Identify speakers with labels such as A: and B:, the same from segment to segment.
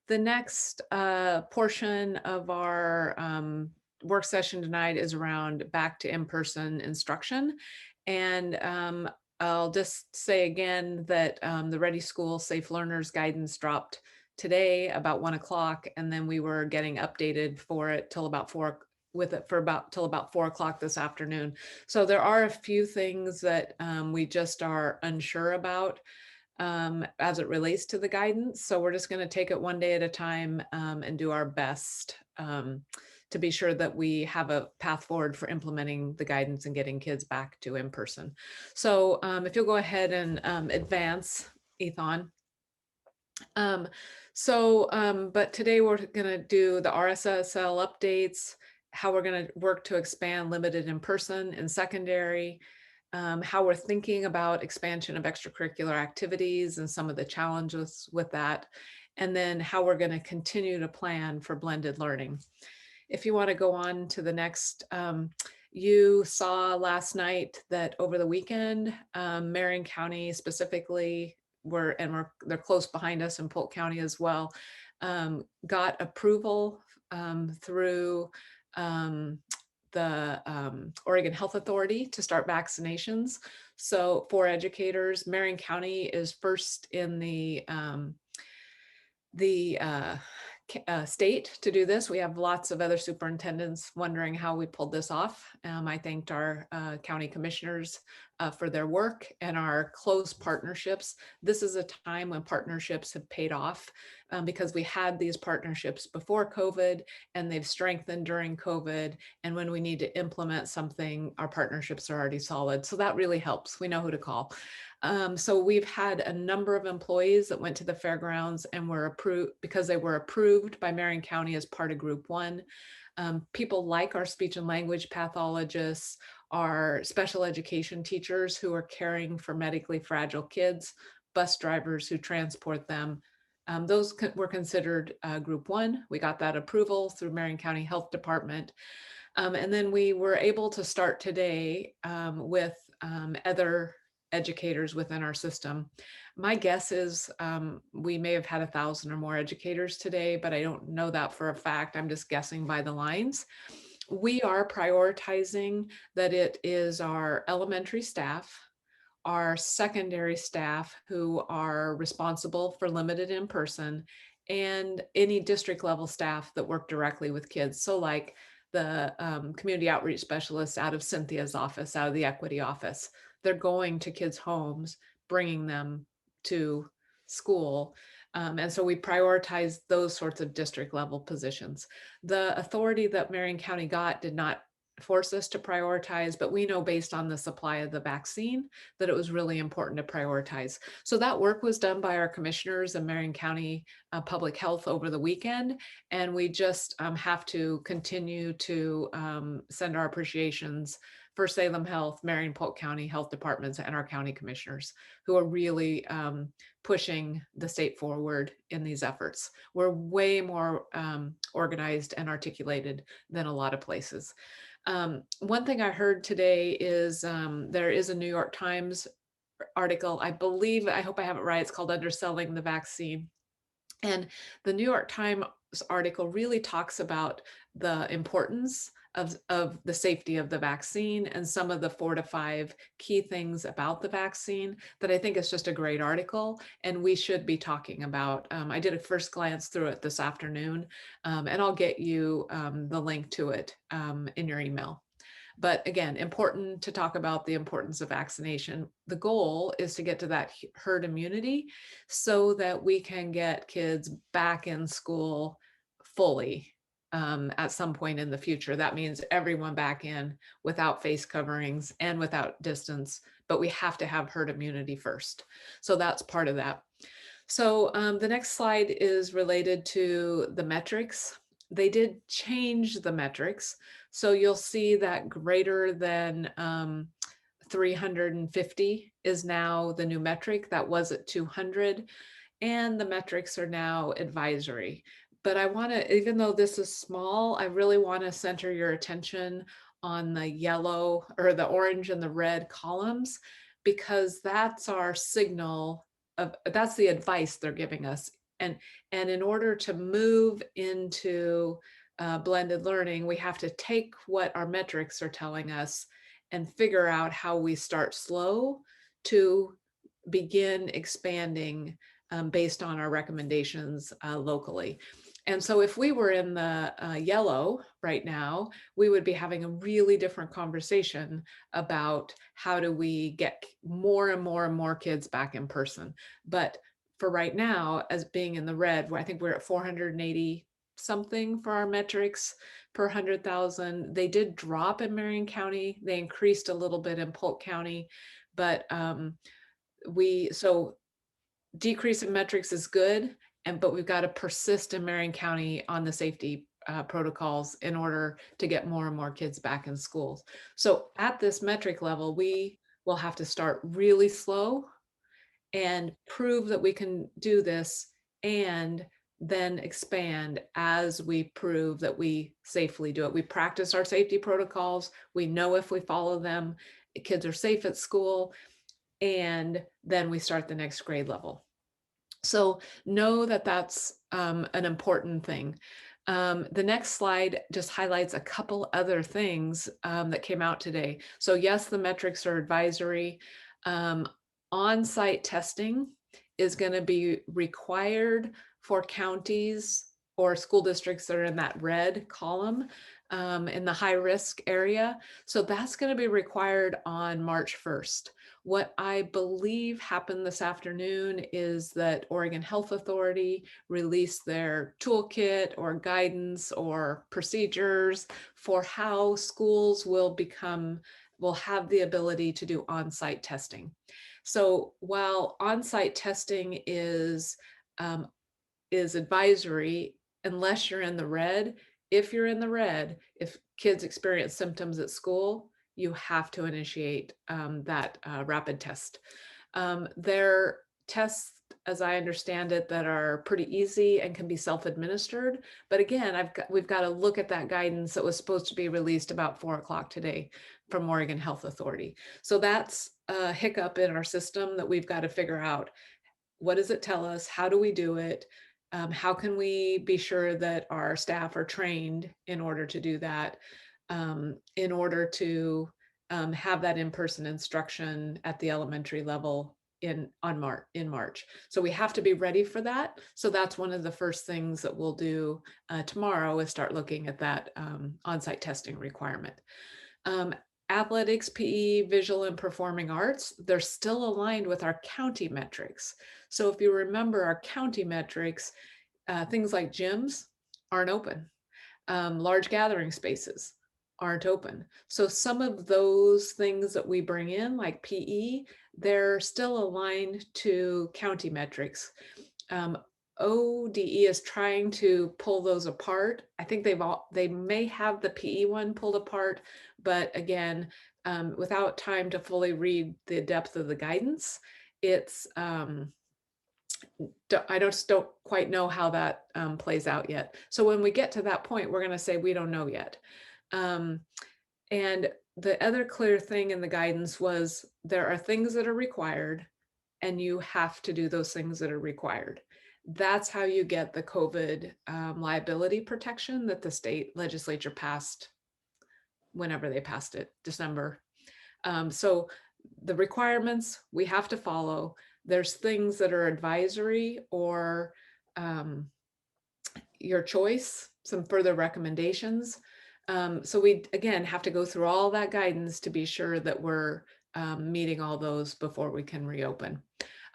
A: The next portion of our work session tonight is around back to in-person instruction. And I'll just say again that the Ready School Safe Learners guidance dropped today about 1 o'clock, and then we were getting updated for it till about 4 with it for about till about 4 o'clock this afternoon. So there are a few things that we just are unsure about as it relates to the guidance. So we're just going to take it one day at a time and do our best to be sure that we have a path forward for implementing the guidance and getting kids back to in person. So if you'll go ahead and advance, Ethan. But today we're going to do the RSSL updates, how we're going to work to expand limited in person in secondary, how we're thinking about expansion of extracurricular activities and some of the challenges with that, and then how we're going to continue to plan for blended learning. If you want to go on to the next, you saw last night that over the weekend, Marion County specifically, they're close behind us in Polk County as well, got approval through the Oregon Health Authority to start vaccinations. So for educators, Marion County is first in the state to do this. We have lots of other superintendents wondering how we pulled this off. I thanked our county commissioners for their work and our close partnerships. This is a time when partnerships have paid off because we had these partnerships before COVID and they've strengthened during COVID. And when we need to implement something, our partnerships are already solid. So that really helps. We know who to call. So we've had a number of employees that went to the fairgrounds and were approved because they were approved by Marion County as part of Group 1. People like our speech and language pathologists, our special education teachers who are caring for medically fragile kids, bus drivers who transport them. Those were considered Group 1. We got that approval through Marion County Health Department. And then we were able to start today with other educators within our system. My guess is we may have had 1,000 or more educators today, but I don't know that for a fact. I'm just guessing by the lines. We are prioritizing that it is our elementary staff, our secondary staff who are responsible for limited in person, and any district level staff that work directly with kids. So like the community outreach specialists out of Cynthia's office, out of the equity office, they're going to kids' homes, bringing them to school. And so we prioritize those sorts of district level positions. The authority that Marion County got did not force us to prioritize, but we know based on the supply of the vaccine that it was really important to prioritize. So that work was done by our commissioners and Marion County Public Health over the weekend. And we just have to continue to send our appreciations for Salem Health, Marion Polk County Health Departments, and our county commissioners who are really pushing the state forward in these efforts. We're way more organized and articulated than a lot of places. One thing I heard today is there is a New York Times article, I believe, I hope I have it right, it's called Underselling the Vaccine. And the New York Times article really talks about the importance of the safety of the vaccine and some of the 4 to 5 key things about the vaccine that I think is just a great article and we should be talking about. I did a first glance through it this afternoon and I'll get you the link to it in your email. But again, important to talk about the importance of vaccination. The goal is to get to that herd immunity so that we can get kids back in school fully at some point in the future. That means everyone back in without face coverings and without distance, but we have to have herd immunity first. So that's part of that. So the next slide is related to the metrics. They did change the metrics. So you'll see that greater than 350 is now the new metric. That was at 200. And the metrics are now advisory. But I want to, even though this is small, I really want to center your attention on the yellow or the orange and the red columns, because that's our signal of, that's the advice they're giving us. And in order to move into blended learning, we have to take what our metrics are telling us and figure out how we start slow to begin expanding based on our recommendations locally. And so if we were in the yellow right now, we would be having a really different conversation about how do we get more and more and more kids back in person. But for right now, as being in the red, I think we're at 480 something for our metrics per 100,000. They did drop in Marion County. They increased a little bit in Polk County, but so decrease in metrics is good, but we've got to persist in Marion County on the safety protocols in order to get more and more kids back in schools. So at this metric level, we will have to start really slow and prove that we can do this, and then expand as we prove that we safely do it. We practice our safety protocols. We know if we follow them, kids are safe at school, and then we start the next grade level. So know that that's an important thing. The next slide just highlights a couple other things that came out today. So yes, the metrics are advisory. On-site testing is going to be required for counties or school districts that are in that red column in the high risk area. So that's going to be required on March 1st. What I believe happened this afternoon is that Oregon Health Authority released their toolkit or guidance or procedures for how schools will have the ability to do on-site testing. So while on-site testing is advisory, unless you're in the red, if you're in the red, if kids experience symptoms at school, you have to initiate that rapid test. There are tests, as I understand it, that are pretty easy and can be self-administered. But again, we've got to look at that guidance that was supposed to be released about 4 o'clock today from Oregon Health Authority. So that's a hiccup in our system that we've got to figure out. What does it tell us? How do we do it? How can we be sure that our staff are trained in order to do that, in order to have that in-person instruction at the elementary level in March. So we have to be ready for that. So that's one of the first things that we'll do tomorrow, is start looking at that on-site testing requirement. Athletics, PE, visual and performing arts, they're still aligned with our county metrics. So if you remember our county metrics, things like gyms aren't open. Large gathering spaces aren't open. So some of those things that we bring in, like PE, they're still aligned to county metrics. ODE is trying to pull those apart. I think they may have the PE one pulled apart, but again, without time to fully read the depth of the guidance, it's I don't quite know how that plays out yet. So when we get to that point, we're going to say we don't know yet. And the other clear thing in the guidance was there are things that are required, and you have to do those things that are required. That's how you get the COVID liability protection that the state legislature passed whenever they passed it, December. So the requirements we have to follow. There's things that are advisory or your choice, some further recommendations. So we, again, have to go through all that guidance to be sure that we're meeting all those before we can reopen.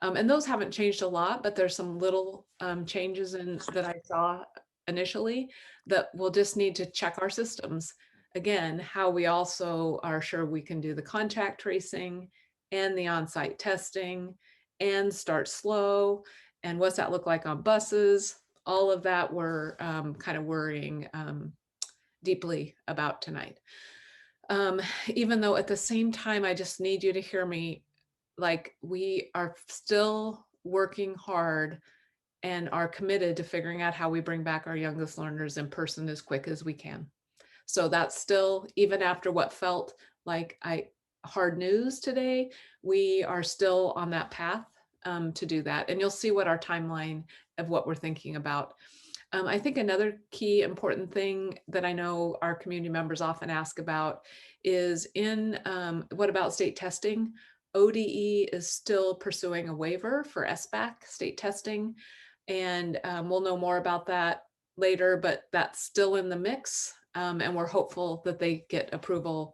A: And those haven't changed a lot, but there's some little changes that I saw initially that we'll just need to check our systems. Again, how we also are sure we can do the contact tracing and the on-site testing and start slow. And what's that look like on buses? All of that we're kind of worrying deeply about tonight. Even though at the same time, I just need you to hear me, like we are still working hard and are committed to figuring out how we bring back our youngest learners in person as quick as we can. So that's still, even after what felt like hard news today, we are still on that path to do that. And you'll see what our timeline of what we're thinking about. I think another key important thing that I know our community members often ask about is what about state testing? ODE is still pursuing a waiver for SBAC state testing, and we'll know more about that later, but that's still in the mix, and we're hopeful that they get approval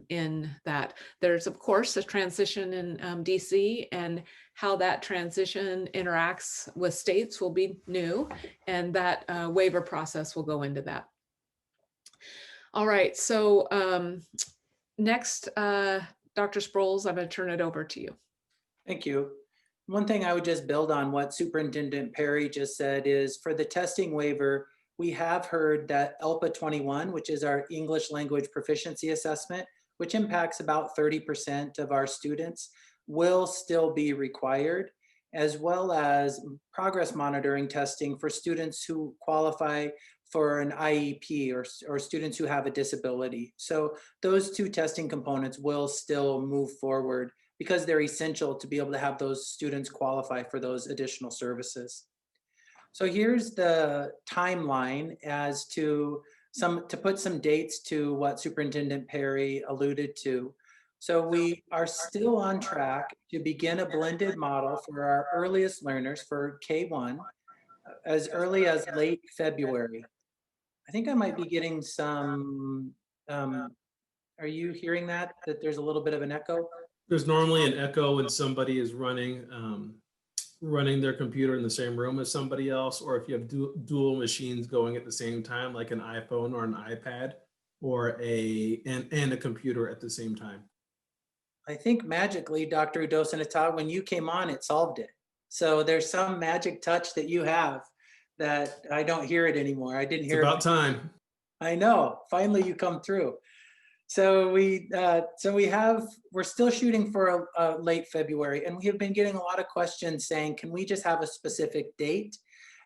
A: in that. There's, of course, a transition in DC, and how that transition interacts with states will be new, and that waiver process will go into that. All right, so next, Dr. Sproles, I'm going to turn it over to you.
B: Thank you. One thing I would just build on what Superintendent Perry just said is for the testing waiver, we have heard that ELPA 21, which is our English language proficiency assessment, which impacts about 30% of our students, will still be required, as well as progress monitoring testing for students who qualify for an IEP or students who have a disability. So those two testing components will still move forward because they're essential to be able to have those students qualify for those additional services. So here's the timeline as to put some dates to what Superintendent Perry alluded to. So we are still on track to begin a blended model for our earliest learners for K1 as early as late February. I think I might be getting some, are you hearing that there's a little bit of an echo?
C: There's normally an echo when somebody is running their computer in the same room as somebody else, or if you have dual machines going at the same time, like an iPhone or an iPad, or and a computer at the same time.
B: I think magically, Dr. Udosinata, when you came on, it solved it. So there's some magic touch that you have that I don't hear it anymore. I didn't hear it.
C: It's about time.
B: I know. Finally, you come through. So we're still shooting for a late February, and we have been getting a lot of questions saying, can we just have a specific date?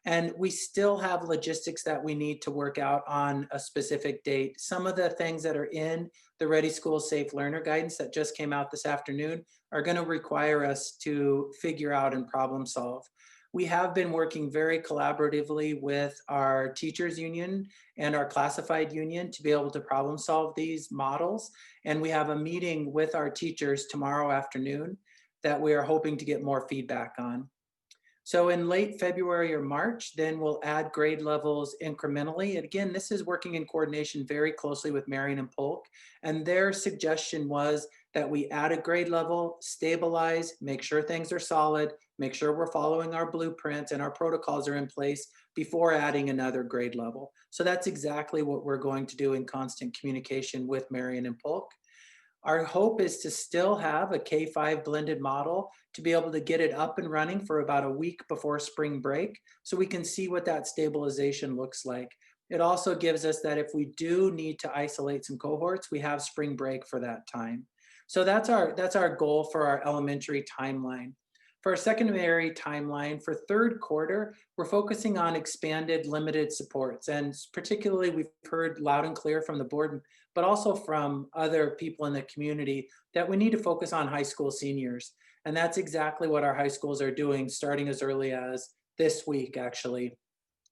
B: And we still have logistics that we need to work out on a specific date. Some of the things that are in the Ready School Safe Learner guidance that just came out this afternoon are going to require us to figure out and problem solve. We have been working very collaboratively with our teachers union and our classified union to be able to problem solve these models. And we have a meeting with our teachers tomorrow afternoon that we are hoping to get more feedback on. So in late February or March, then we'll add grade levels incrementally. And again, this is working in coordination very closely with Marion and Polk. And their suggestion was that we add a grade level, stabilize, make sure things are solid, make sure we're following our blueprints and our protocols are in place before adding another grade level. So that's exactly what we're going to do in constant communication with Marion and Polk. Our hope is to still have a K-5 blended model to be able to get it up and running for about a week before spring break so we can see what that stabilization looks like. It also gives us that if we do need to isolate some cohorts, we have spring break for that time. So that's our goal for our elementary timeline. For our secondary timeline, for third quarter, we're focusing on expanded limited supports. And particularly, we've heard loud and clear from the board, but also from other people in the community that we need to focus on high school seniors. And that's exactly what our high schools are doing, starting as early as this week, actually.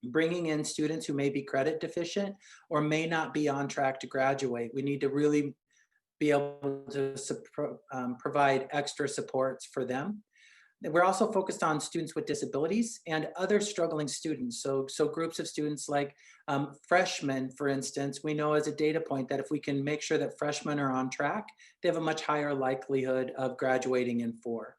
B: Bringing in students who may be credit deficient or may not be on track to graduate. We need to really be able to provide extra supports for them. We're also focused on students with disabilities and other struggling students. So groups of students like freshmen, for instance, we know as a data point that if we can make sure that freshmen are on track, they have a much higher likelihood of graduating in 4.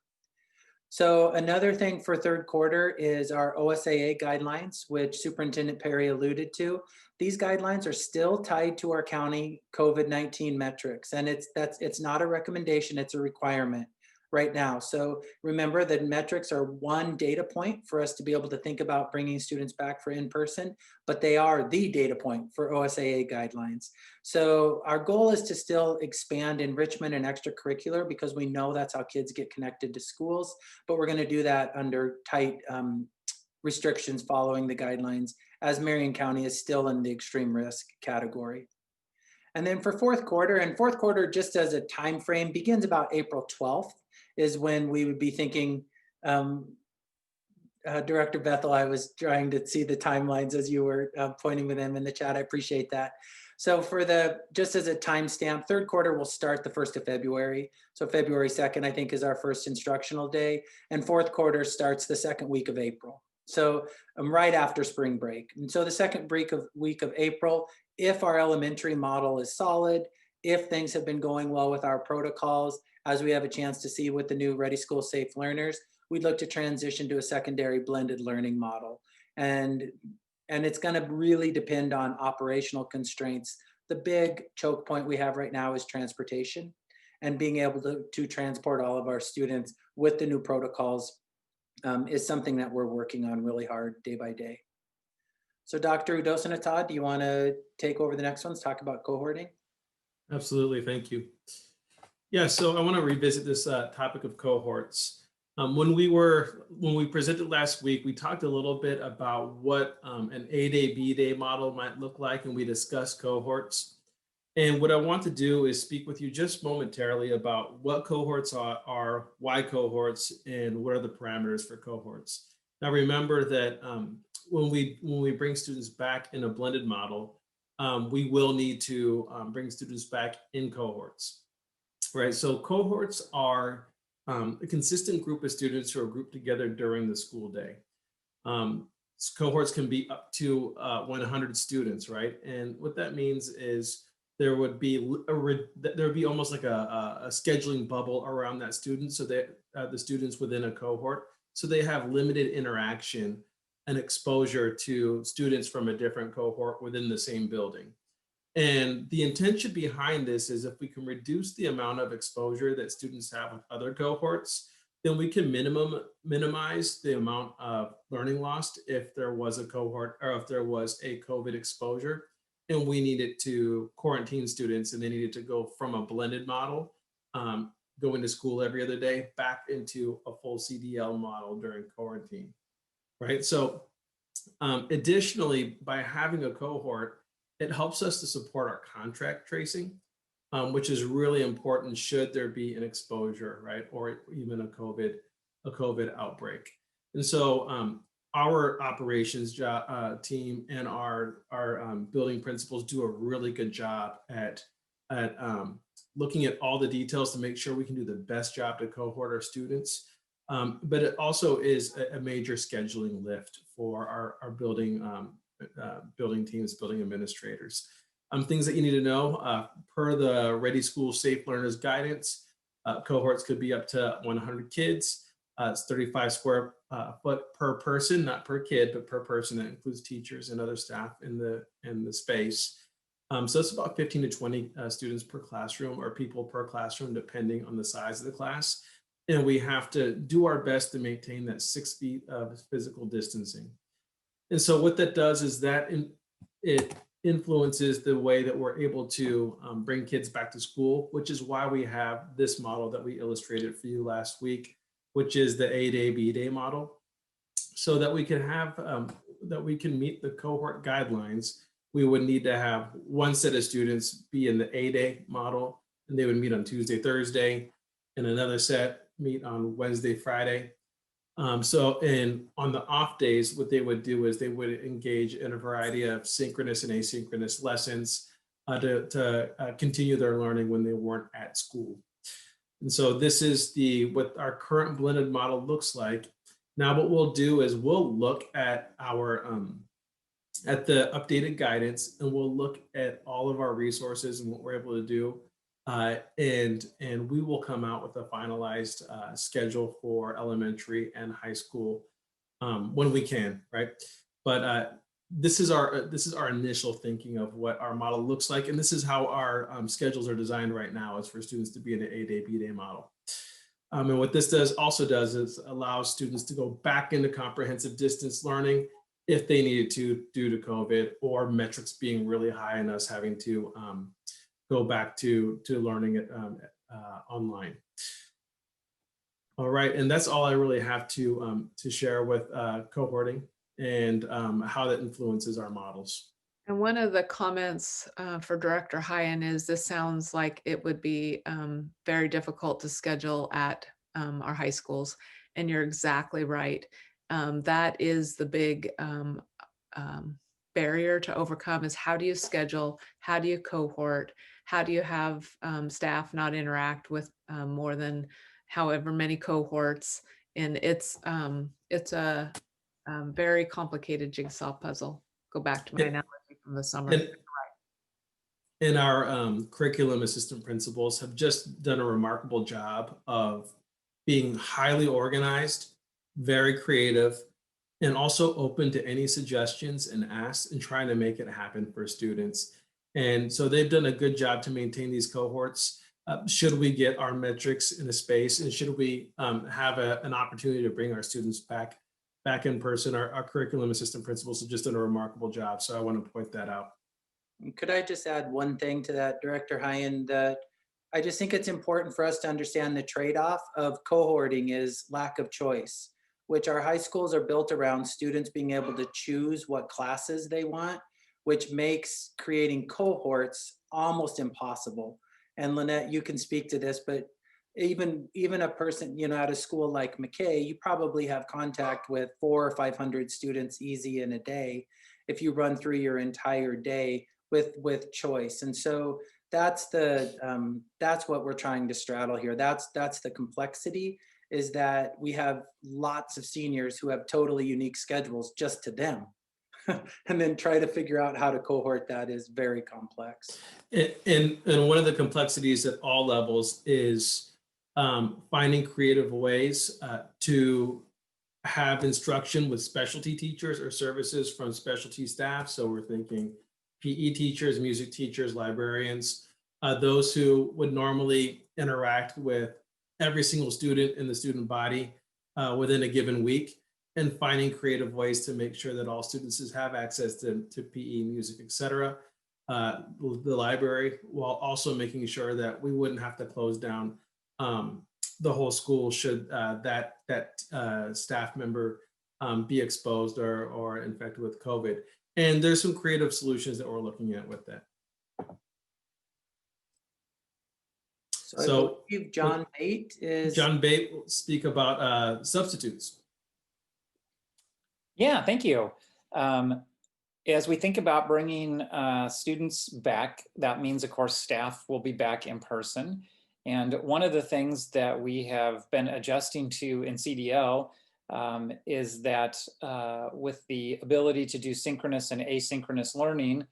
B: So another thing for third quarter is our OSAA guidelines, which Superintendent Perry alluded to. These guidelines are still tied to our county COVID-19 metrics, and it's not a recommendation, it's a requirement right now. So remember that metrics are one data point for us to be able to think about bringing students back for in-person, but they are the data point for OSAA guidelines. So our goal is to still expand enrichment and extracurricular because we know that's how kids get connected to schools, but we're gonna do that under tight restrictions following the guidelines as Marion County is still in the extreme risk category. And then for fourth quarter, just as a time frame, begins about April 12th is when we would be thinking Director Bethel, I was trying to see the timelines as you were pointing with them in the chat. I appreciate that. So for just as a timestamp, third quarter will start the 1st of February. So February 2nd, I think, is our first instructional day. And fourth quarter starts the second week of April. So right after spring break. And so the second week of April, if our elementary model is solid, if things have been going well with our protocols, as we have a chance to see with the new Ready School Safe Learners, we'd look to transition to a secondary blended learning model. And it's going to really depend on operational constraints. The big choke point we have right now is transportation, and being able to transport all of our students with the new protocols is something that we're working on really hard day by day. So Dr. Udosinatad, do you want to take over the next ones, talk about cohorting?
C: Absolutely, thank you. Yeah, so I want to revisit this topic of cohorts. When we presented last week, we talked a little bit about what an A-Day, B-Day model might look like, and we discussed cohorts. And what I want to do is speak with you just momentarily about what cohorts are, why cohorts, and what are the parameters for cohorts. Now, remember that when we bring students back in a blended model, we will need to bring students back in cohorts, right? So cohorts are a consistent group of students who are grouped together during the school day. Cohorts can be up to 100 students, right? And what that means is there would be almost like a scheduling bubble around that student, so that the students within a cohort, so they have limited interaction and exposure to students from a different cohort within the same building. And the intention behind this is if we can reduce the amount of exposure that students have with other cohorts, then we can minimize the amount of learning lost if there was a cohort or if there was a COVID exposure and we needed to quarantine students and they needed to go from a blended model, going to school every other day, back into a full CDL model during quarantine, right? So additionally, by having a cohort, it helps us to support our contact tracing, which is really important should there be an exposure, right? Or even a COVID outbreak. And so our operations team and our building principals do a really good job at looking at all the details to make sure we can do the best job to cohort our students. But it also is a major scheduling lift for our building teams, building administrators. Things that you need to know, per the Ready School Safe Learners guidance, cohorts could be up to 100 kids. It's 35 square foot per person, not per kid, but per person. That includes teachers and other staff in the space. So it's about 15 to 20 students per classroom, or people per classroom, depending on the size of the class. And we have to do our best to maintain that 6 feet of physical distancing. And so what that does is that it influences the way that we're able to bring kids back to school, which is why we have this model that we illustrated for you last week, which is the A-Day, B-Day model. So that we can have, that we can meet the cohort guidelines, we would need to have one set of students be in the A-Day model, and they would meet on Tuesday, Thursday, and another set meet on Wednesday, Friday. And on the off days, what they would do is they would engage in a variety of synchronous and asynchronous lessons to continue their learning when they weren't at school. And so this is what our current blended model looks like. Now, what we'll do is we'll look at our at the updated guidance, and we'll look at all of our resources and what we're able to do. And we will come out with a finalized schedule for elementary and high school when we can, right? But this is our initial thinking of what our model looks like, and this is how our schedules are designed right now, is for students to be in an A-Day, B-Day model. And what this also does is allow students to go back into comprehensive distance learning if they needed to, due to COVID or metrics being really high and us having to go back to learning it online. All right, and that's all I really have to share with cohorting and how that influences our models.
A: And one of the comments for Director Hyen is this sounds like it would be very difficult to schedule at our high schools. And you're exactly right. That is the big barrier to overcome, is how do you schedule, how do you cohort, how do you have staff not interact with more than however many cohorts. And it's a very complicated jigsaw puzzle. Go back to my analogy from the summer.
C: And our curriculum assistant principals have just done a remarkable job of being highly organized, very creative, and also open to any suggestions and asks and trying to make it happen for students. And so they've done a good job to maintain these cohorts. Should we get our metrics in a space, and should we have an opportunity to bring our students back in person, our curriculum assistant principals have just done a remarkable job. So I want to point that out.
B: Could I just add one thing to that, Director Hyen? That I just think it's important for us to understand the trade-off of cohorting is lack of choice, which our high schools are built around students being able to choose what classes they want, which makes creating cohorts almost impossible. And Lynette, you can speak to this, but even a person, at a school like McKay, you probably have contact with 400 or 500 students easy in a day if you run through your entire day with choice. And so that's what we're trying to straddle here. That's the complexity, is that we have lots of seniors who have totally unique schedules just to them. And then try to figure out how to cohort that is very complex.
C: And one of the complexities at all levels is finding creative ways to have instruction with specialty teachers or services from specialty staff. So we're thinking PE teachers, music teachers, librarians, those who would normally interact with every single student in the student body within a given week, and finding creative ways to make sure that all students have access to PE, music, etc. The library, while also making sure that we wouldn't have to close down the whole school should that staff member be exposed or infected with COVID. And there's some creative solutions that we're looking at with that.
B: So I believe John Bate
C: will speak about substitutes.
D: Yeah, thank you. As we think about bringing students back, that means, of course, staff will be back in person. And one of the things that we have been adjusting to in CDL is that with the ability to do synchronous and asynchronous learning,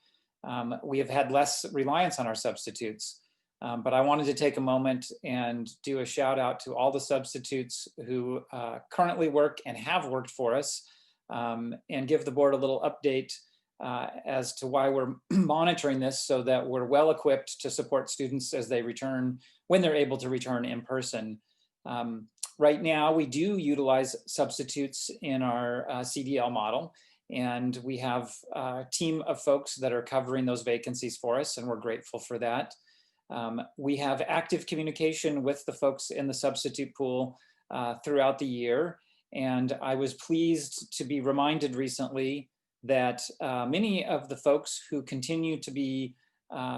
D: we have had less reliance on our substitutes. But I wanted to take a moment and do a shout out to all the substitutes who currently work and have worked for us, and give the board a little update as to why we're monitoring this, so that we're well equipped to support students as they return, when they're able to return in person. Right now, we do utilize substitutes in our CDL model, and we have a team of folks that are covering those vacancies for us, and we're grateful for that. We have active communication with the folks in the substitute pool throughout the year. And I was pleased to be reminded recently that many of the folks who continue to be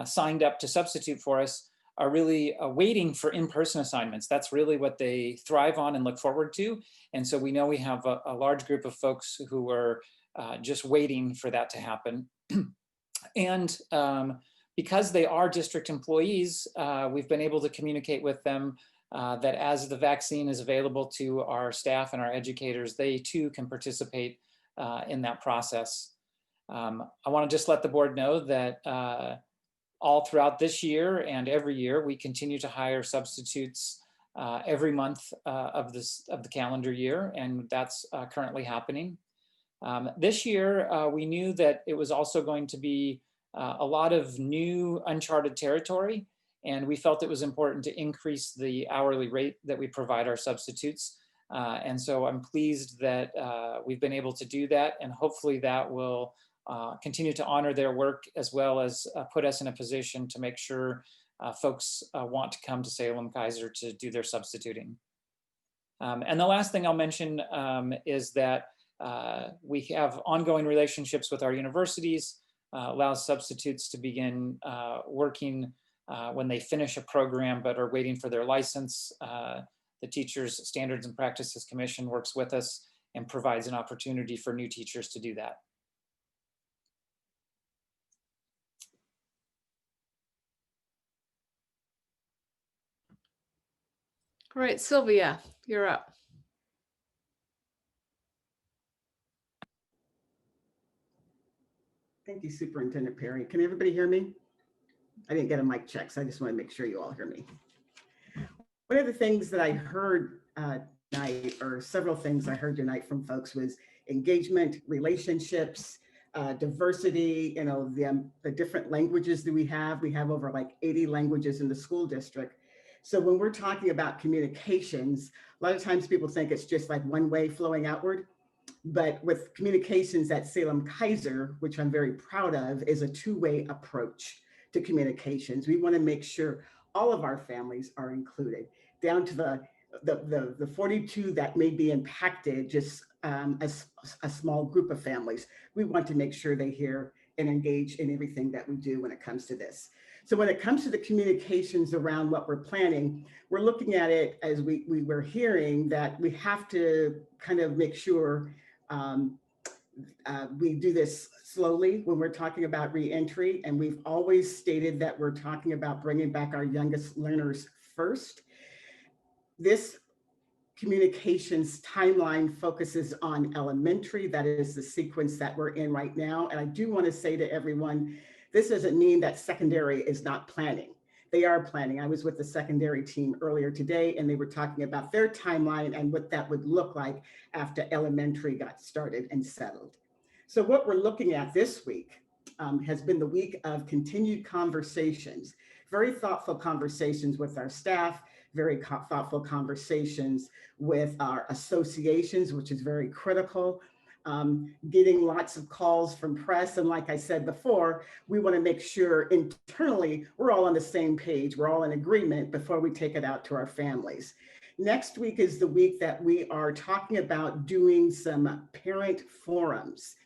D: signed up to substitute for us are really waiting for in-person assignments. That's really what they thrive on and look forward to. And so we know we have a large group of folks who are just waiting for that to happen. And because they are district employees, we've been able to communicate with them that as the vaccine is available to our staff and our educators, they too can participate in that process. I want to just let the board know that all throughout this year and every year, we continue to hire substitutes every month of the calendar year, and that's currently happening. This year, we knew that it was also going to be a lot of new uncharted territory, and we felt it was important to increase the hourly rate that we provide our substitutes. And so I'm pleased that we've been able to do that, and hopefully that will continue to honor their work, as well as put us in a position to make sure folks want to come to Salem-Keizer to do their substituting. And the last thing I'll mention is that we have ongoing relationships with our universities, allows substitutes to begin working when they finish a program but are waiting for their license. The Teachers Standards and Practices Commission works with us, and provides an opportunity for new teachers to do that.
A: All right, Sylvia, you're up.
E: Thank you, Superintendent Perry. Can everybody hear me? I didn't get a mic check, so I just want to make sure you all hear me. One of the things that I heard tonight, or several things I heard tonight from folks, was engagement, relationships, diversity, you know, the different languages that we have. We have over like 80 languages in the school district. So when we're talking about communications, a lot of times people think it's just like one way flowing outward. But with communications at Salem-Keizer, which I'm very proud of, is a two-way approach to communications. We want to make sure all of our families are included, down to the 42 that may be impacted, just as a small group of families. We want to make sure they hear and engage in everything that we do when it comes to this. So when it comes to the communications around what we're planning, we're looking at it as we were hearing that we have to kind of make sure we do this slowly when we're talking about reentry. And we've always stated that we're talking about bringing back our youngest learners first. This communications timeline focuses on elementary. That is the sequence that we're in right now. And I do want to say to everyone, this doesn't mean that secondary is not planning. They are planning. I was with the secondary team earlier today, and they were talking about their timeline and what that would look like after elementary got started and settled. So what we're looking at this week has been the week of continued conversations, very thoughtful conversations with our staff, very thoughtful conversations with our associations, which is very critical. Getting lots of calls from press. And like I said before, we want to make sure internally we're all on the same page, we're all in agreement before we take it out to our families. Next week is the week that we are talking about doing some parent forums.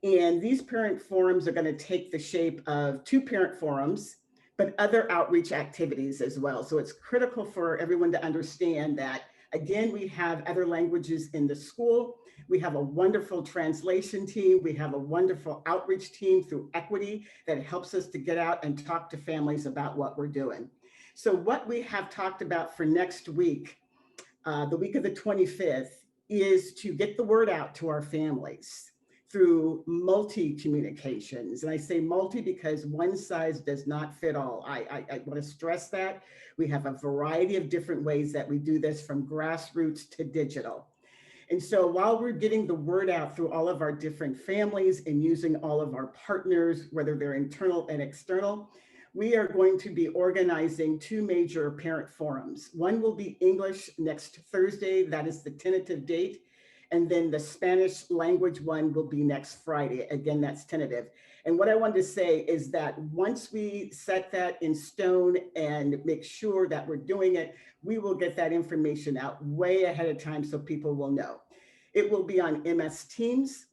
E: And these parent forums are going to take the shape of 2 parent forums, but other outreach activities as well. So it's critical for everyone to understand that, again, we have other languages in the school. We have a wonderful translation team. We have a wonderful outreach team through Equity that helps us to get out and talk to families about what we're doing. So what we have talked about for next week, the week of the 25th, is to get the word out to our families through multi-communications. And I say multi because one size does not fit all. I want to stress that. We have a variety of different ways that we do this, from grassroots to digital. And so while we're getting the word out through all of our different families and using all of our partners, whether they're internal and external, we are going to be organizing 2 major parent forums. One will be English next Thursday. That is the tentative date. And then the Spanish language one will be next Friday. Again, that's tentative. And what I wanted to say is that once we set that in stone and make sure that we're doing it, we will get that information out way ahead of time so people will know. It will be on MS Teams.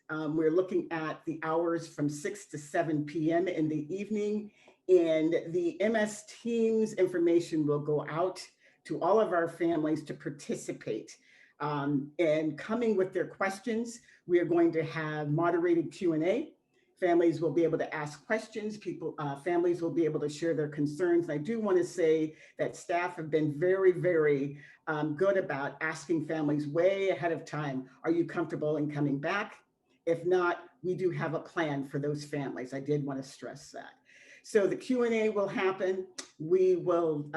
E: We're looking at the hours from 6 to 7 p.m. in the evening. And the MS Teams information will go out to all of our families to participate. And coming with their questions, we are going to have moderated Q&A. Families will be able to ask questions. Families will be able to share their concerns. I do want to say that staff have been very, very good about asking families way ahead of time, are you comfortable in coming back? If not, we do have a plan for those families. I did want to stress that. So the Q&A will happen. We will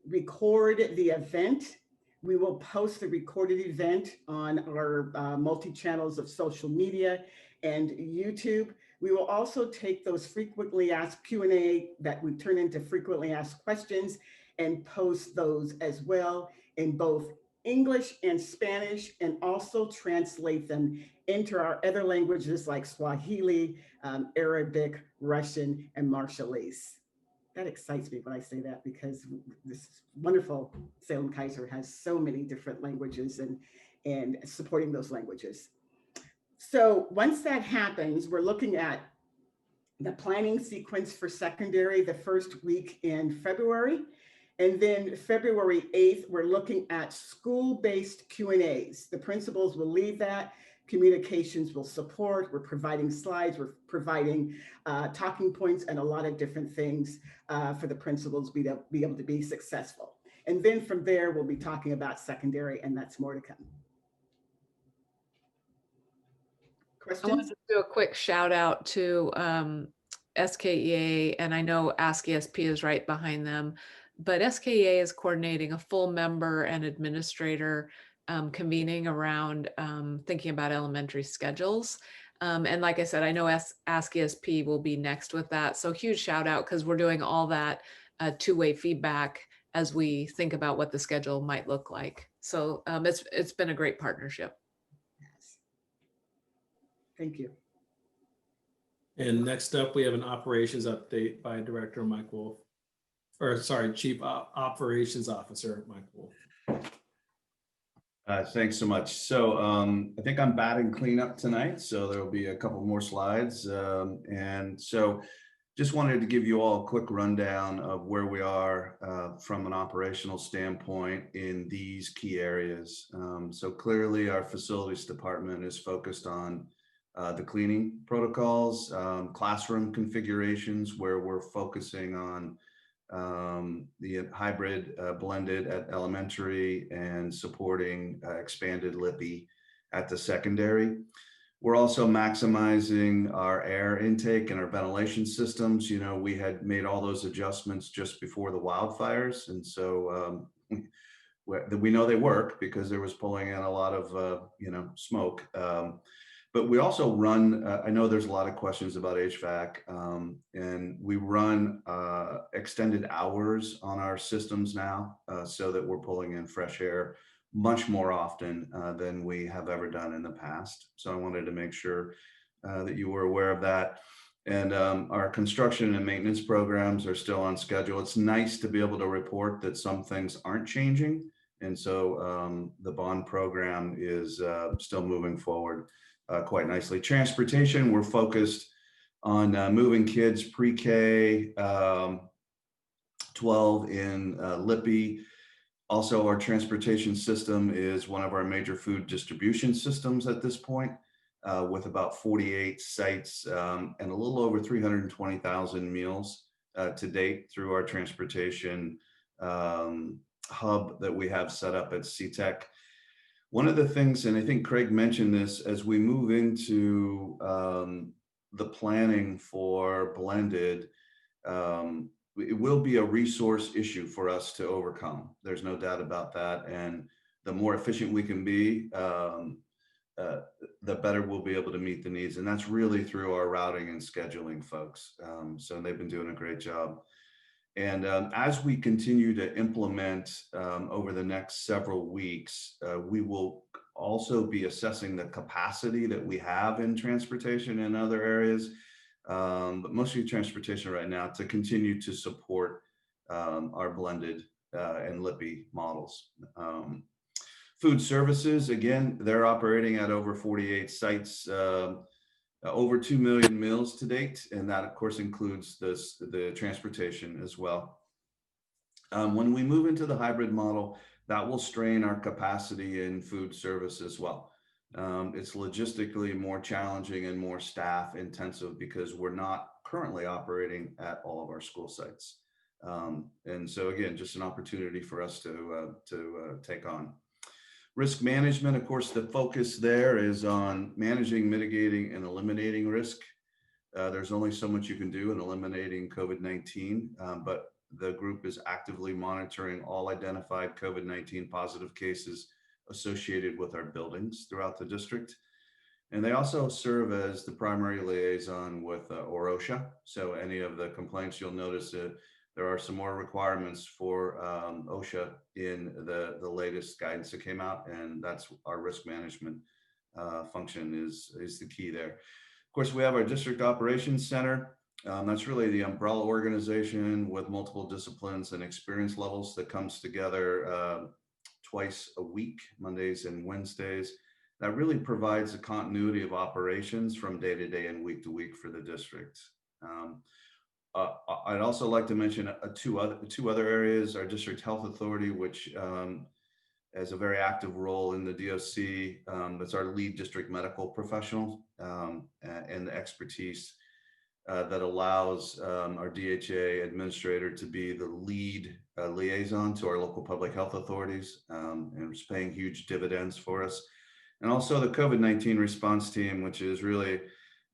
E: record the event. We will post the recorded event on our multi-channels of social media and YouTube. We will also take those frequently asked Q&A that we turn into frequently asked questions and post those as well in both English and Spanish, and also translate them into our other languages like Swahili, Arabic, Russian, and Marshallese. That excites me when I say that, because this wonderful Salem-Keizer has so many different languages and supporting those languages. So once that happens, we're looking at the planning sequence for secondary the first week in February. And then February 8th, we're looking at school-based Q&As. The principals will lead that. Communications will support. We're providing slides. We're providing talking points and a lot of different things for the principals be able to be successful. And then from there, we'll be talking about secondary, and that's more to come.
A: I wanted
E: Questions?
A: to do a quick shout out to SKEA, and I know Ask ESP is right behind them, but SKEA is coordinating a full member and administrator convening around thinking about elementary schedules. And like I said, I know Ask ESP will be next with that. So huge shout out, because we're doing all that two-way feedback as we think about what the schedule might look like. So it's been a great partnership.
E: Yes. Thank you.
C: And next up, we have an operations update by Director Mike Wolf, or sorry, Chief Operations Officer Mike Wolf.
F: Thanks so much. So I think I'm batting cleanup tonight, so there will be a couple more slides. And so just wanted to give you all a quick rundown of where we are from an operational standpoint in these key areas. So clearly our facilities department is focused on the cleaning protocols, classroom configurations, where we're focusing on the hybrid blended at elementary and supporting expanded LIPI at the secondary. We're also maximizing our air intake and our ventilation systems. You know, we had made all those adjustments just before the wildfires. And so we know they work because there was pulling in a lot of, smoke. But we also run, I know there's a lot of questions about HVAC, and we run extended hours on our systems now so that we're pulling in fresh air much more often than we have ever done in the past. So I wanted to make sure that you were aware of that. And our construction and maintenance programs are still on schedule. It's nice to be able to report that some things aren't changing. And so the bond program is still moving forward quite nicely. Transportation, we're focused on moving kids pre-K 12 in LIPI. Also, our transportation system is one of our major food distribution systems at this point, with about 48 sites and a little over 320,000 meals to date through our transportation hub that we have set up at CTEC. One of the things, and I think Craig mentioned this, as we move into the planning for blended, it will be a resource issue for us to overcome. There's no doubt about that. And the more efficient we can be, the better we'll be able to meet the needs. And that's really through our routing and scheduling folks. So they've been doing a great job. And as we continue to implement over the next several weeks, we will also be assessing the capacity that we have in transportation and other areas, but mostly transportation right now, to continue to support our blended and LIPI models. Food services, again, they're operating at over 48 sites, over 2 million meals to date, and that of course includes the transportation as well. When we move into the hybrid model, that will strain our capacity in food service as well. It's logistically more challenging and more staff intensive because we're not currently operating at all of our school sites. And so again, just an opportunity for us to take on. Risk management, of course, the focus there is on managing, mitigating, and eliminating risk. There's only so much you can do in eliminating COVID-19, but the group is actively monitoring all identified COVID-19 positive cases associated with our buildings throughout the district. And they also serve as the primary liaison with OSHA. So any of the complaints, you'll notice that there are some more requirements for OSHA in the latest guidance that came out, and that's our risk management function is the key there. Of course, we have our district operations center. That's really the umbrella organization with multiple disciplines and experience levels that comes together twice a week, Mondays and Wednesdays. That really provides a continuity of operations from day to day and week to week for the district. I'd also like to mention two other areas. Our district health authority, which has a very active role in the DOC. That's our lead district medical professional and the expertise that allows our DHA administrator to be the lead liaison to our local public health authorities, and it's paying huge dividends for us. And also the COVID-19 response team, which is really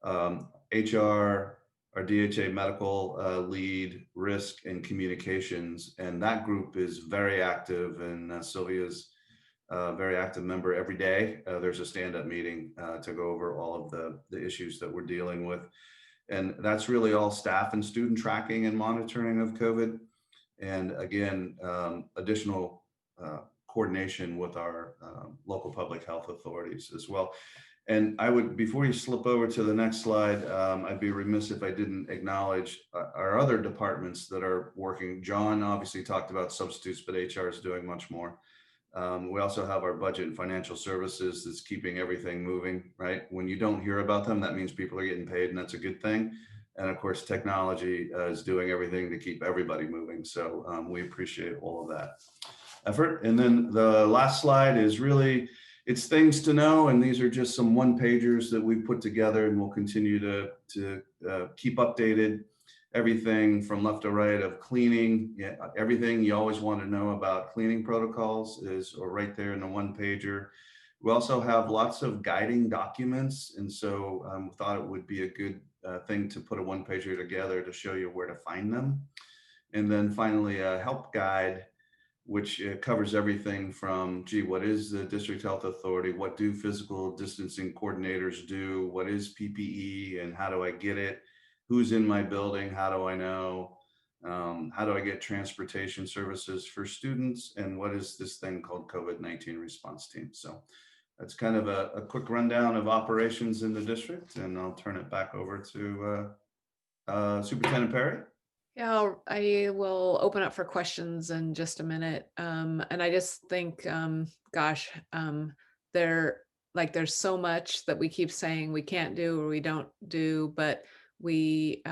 F: HR, our DHA medical lead, risk, and communications. And that group is very active, and Sylvia's a very active member every day. There's a stand-up meeting to go over all of the issues that we're dealing with. And that's really all staff and student tracking and monitoring of COVID. And again, additional coordination with our local public health authorities as well. And I would, before you slip over to the next slide, I'd be remiss if I didn't acknowledge our other departments that are working. John obviously talked about substitutes, but HR is doing much more. We also have our budget and financial services that's keeping everything moving, right? When you don't hear about them, that means people are getting paid, and that's a good thing. And of course, technology is doing everything to keep everybody moving. So we appreciate all of that effort. And then the last slide is really, it's things to know. And these are just some one-pagers that we've put together, and we'll continue to keep updated. Everything from left to right of cleaning, everything you always want to know about cleaning protocols is right there in the one pager. We also have lots of guiding documents, and so thought it would be a good thing to put a one pager together to show you where to find them. And then finally a help guide, which covers everything from, gee, what is the district health authority? What do physical distancing coordinators do? What is PPE and how do I get it? Who's in my building? How do I know? How do I get transportation services for students? And what is this thing called COVID-19 response team? So that's kind of a quick rundown of operations in the district, and I'll turn it back over to Superintendent Perry.
A: Yeah, I will open up for questions in just a minute. And I just think, gosh, there's so much that we keep saying we can't do or we don't do, but we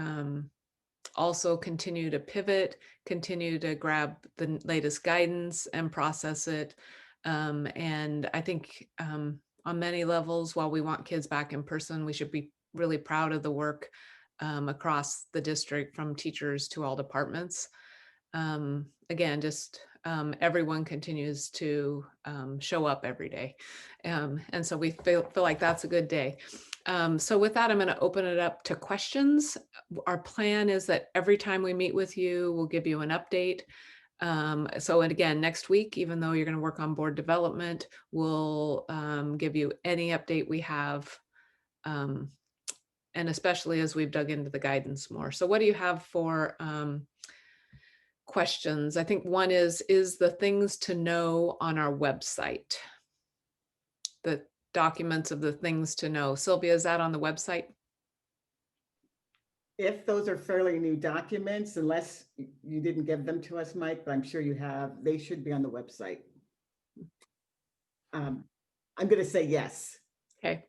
A: also continue to pivot, continue to grab the latest guidance and process it. And I think on many levels, while we want kids back in person, we should be really proud of the work across the district, from teachers to all departments. Again, just everyone continues to show up every day. And so we feel like that's a good day. So with that, I'm going to open it up to questions. Our plan is that every time we meet with you, we'll give you an update. So and again, next week, even though you're going to work on board development, we'll give you any update we have, and especially as we've dug into the guidance more. So what do you have for questions? I think one is the things to know on our website, the documents of the things to know. Sylvia, is that on the website?
E: If those are fairly new documents, unless you didn't give them to us, Mike, but I'm sure you have, they should be on the website. I'm going to say yes.
A: Okay.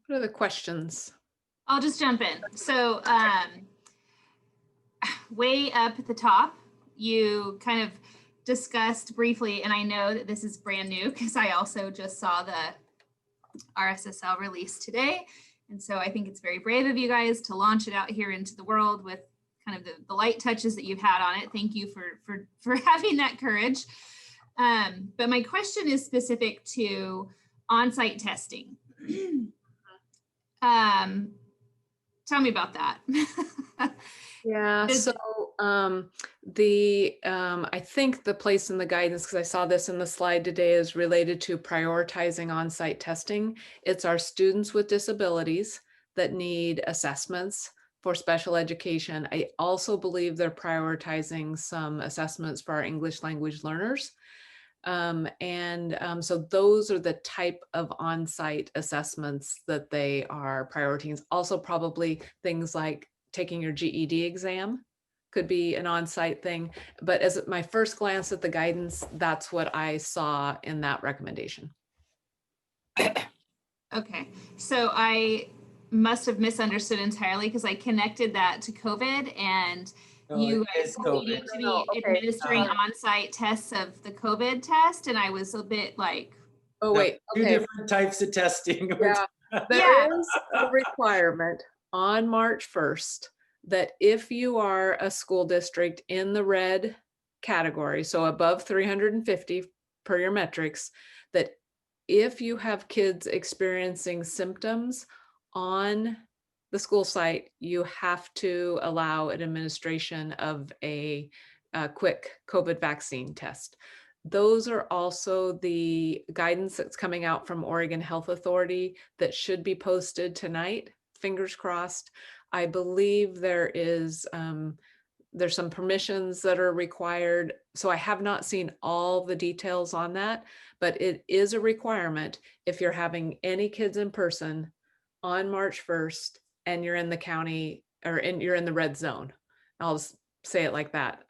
A: What are the questions?
G: I'll just jump in. So way up at the top, you kind of discussed briefly, and I know that this is brand new because I also just saw the RSSL release today. And so I think it's very brave of you guys to launch it out here into the world with kind of the light touches that you've had on it. Thank you for having that courage. But my question is specific to on-site testing. Tell me about that.
A: Yeah, so I think the place in the guidance, because I saw this in the slide today, is related to prioritizing on-site testing. It's our students with disabilities that need assessments for special education. I also believe they're prioritizing some assessments for our English language learners. So those are the type of on-site assessments that they are prioritizing. Also probably things like taking your GED exam could be an on-site thing. But as my first glance at the guidance, that's what I saw in that recommendation.
G: Okay. So I must have misunderstood entirely because I connected that to COVID and
B: No,
G: you
B: it
G: guys
B: is
G: needed
B: COVID.
G: to
A: No,
G: be
A: okay.
G: administering on-site tests of the COVID test. And I was a bit like,
A: Oh,
B: No,
A: wait,
B: two
A: okay.
B: different types of testing.
A: Yeah,
G: Yeah.
A: there is a requirement on March 1st that if you are a school district in the red category, so above 350 per your metrics, that if you have kids experiencing symptoms on the school site, you have to allow an administration of a quick COVID vaccine test. Those are also the guidance that's coming out from Oregon Health Authority that should be posted tonight. Fingers crossed. I believe there's some permissions that are required. So I have not seen all the details on that, but it is a requirement if you're having any kids in person on March 1st and you're in the county or you're in the red zone. I'll just say it like that.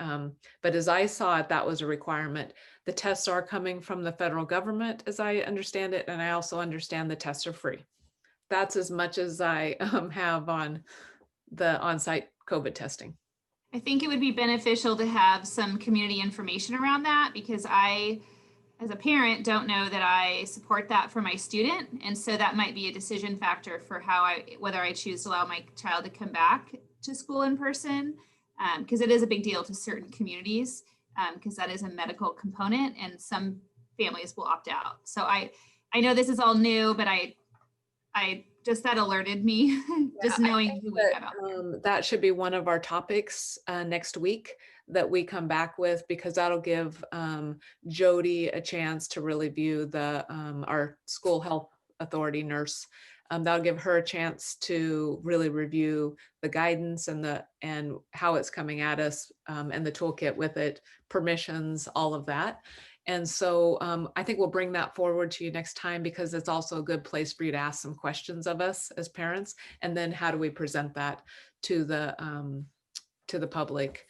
A: But as I saw it, that was a requirement. The tests are coming from the federal government, as I understand it, and I also understand the tests are free. That's as much as I have on the on-site COVID testing.
G: I think it would be beneficial to have some community information around that because I, as a parent, don't know that I support that for my student. And so that might be a decision factor for whether I choose to allow my child to come back to school in person. Because it is a big deal to certain communities because that is a medical component and some families will opt out. So I know this is all new, but I just that alerted me just knowing who we have out there.
A: That should be one of our topics next week that we come back with, because that'll give Jody a chance to really view our school health authority nurse. That'll give her a chance to really review the guidance and how it's coming at us and the toolkit with it, permissions, all of that. And so I think we'll bring that forward to you next time because it's also a good place for you to ask some questions of us as parents. And then how do we present that to the public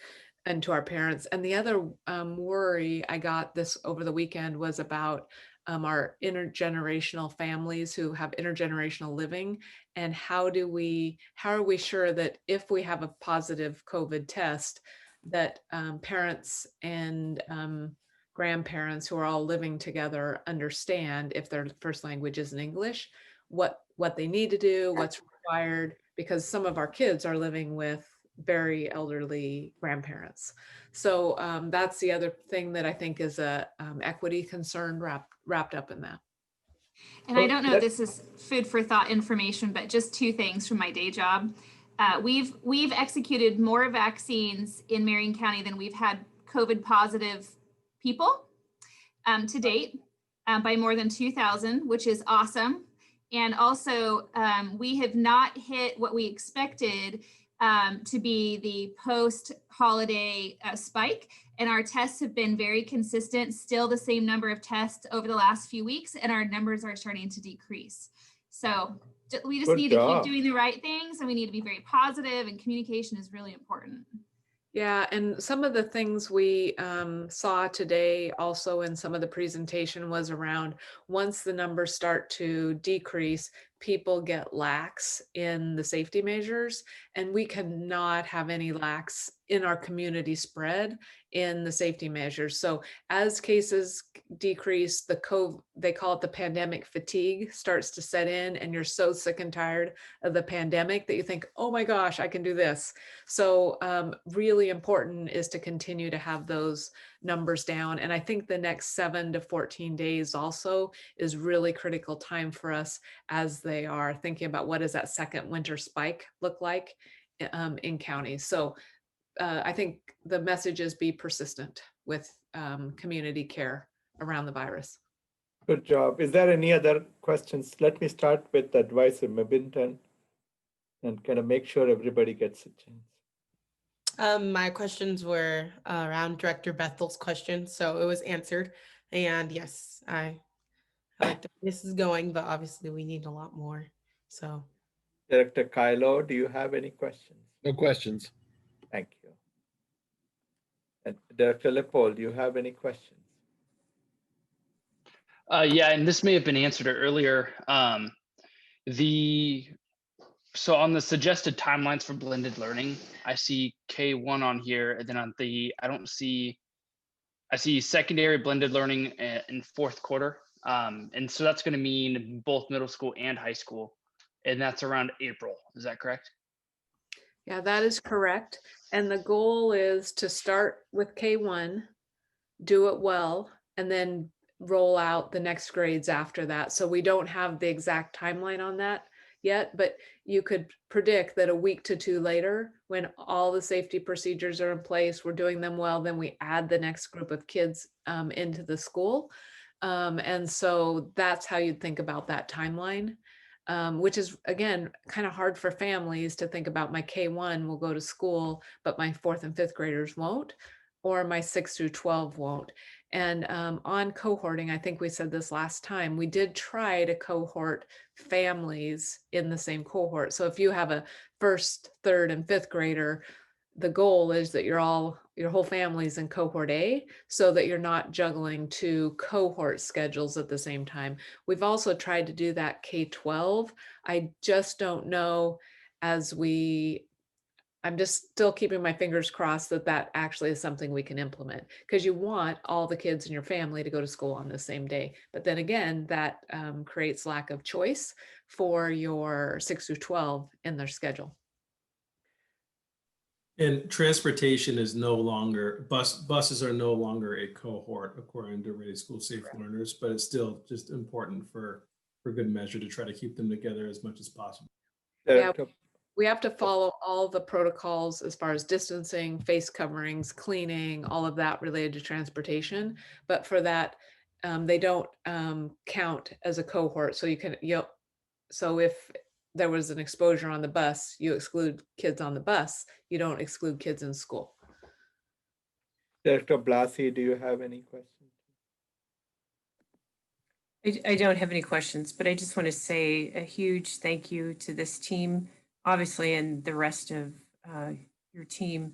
A: and to our parents? And the other worry I got this over the weekend was about our intergenerational families who have intergenerational living, and how are we sure that if we have a positive COVID test, that parents and grandparents who are all living together understand, if their first language isn't English, what they need to do, what's required, because some of our kids are living with very elderly grandparents. So that's the other thing that I think is a equity concern wrapped up in that.
G: And I don't know if this is food for thought information, but just two things from my day job. We've executed more vaccines in Marion County than we've had COVID positive people to date by more than 2,000, which is awesome. And also we have not hit what we expected to be the post-holiday spike. And our tests have been very consistent, still the same number of tests over the last few weeks, and our numbers are starting to decrease. So we just need to keep doing the right things, and we need to be very positive, and communication is really important.
A: Yeah, and some of the things we saw today also in some of the presentation was around once the numbers start to decrease, people get lax in the safety measures, and we cannot have any lax in our community spread in the safety measures. So as cases decrease, they call it the pandemic fatigue starts to set in, and you're so sick and tired of the pandemic that you think, oh my gosh, I can do this. So really important is to continue to have those numbers down. And I think the next 7 to 14 days also is really critical time for us as they are thinking about what does that second winter spike look like in counties. So I think the message is be persistent with community care around the virus.
H: Good job. Is there any other questions? Let me start with Advisor Mabinton and kind of make sure everybody gets a chance.
I: My questions were around Director Bethel's question, so it was answered. And yes, I like the way this is going, but obviously we need a lot more. So,
H: Director Kylo, do you have any questions?
J: No questions.
H: Thank you. And Director Leopold, do you have any questions?
K: Yeah, and this may have been answered earlier.
J: So on the suggested timelines for blended learning, I see K1 on here, and then I see secondary blended learning in fourth quarter. And so that's going to mean both middle school and high school. And that's around April. Is that correct?
A: Yeah, that is correct. And the goal is to start with K1, do it well, and then roll out the next grades after that. So we don't have the exact timeline on that yet, but you could predict that a week to two later, when all the safety procedures are in place, we're doing them well, then we add the next group of kids into the school. And so that's how you'd think about that timeline, which is, again, kind of hard for families to think about. My K1 will go to school, but my fourth and fifth graders won't, or my 6 through 12 won't. And on cohorting, I think we said this last time, we did try to cohort families in the same cohort. So if you have a first, third, and fifth grader, the goal is that your whole family's in cohort A, so that you're not juggling two cohort schedules at the same time. We've also tried to do that K-12. I just don't know, I'm just still keeping my fingers crossed that that actually is something we can implement, because you want all the kids in your family to go to school on the same day. But then again, that creates lack of choice for your 6 through 12 in their schedule.
C: And transportation is no longer, buses are no longer a cohort according to Ready School Safe Learners, but it's still just important for good measure to try to keep them together as much as possible.
A: Yeah, we have to follow all the protocols as far as distancing, face coverings, cleaning, all of that related to transportation. But for that, they don't count as a cohort. So so if there was an exposure on the bus, you exclude kids on the bus. You don't exclude kids in school.
H: Director Blasi, do you have any questions?
K: I don't have any questions, but I just want to say a huge thank you to this team, obviously, and the rest of your team.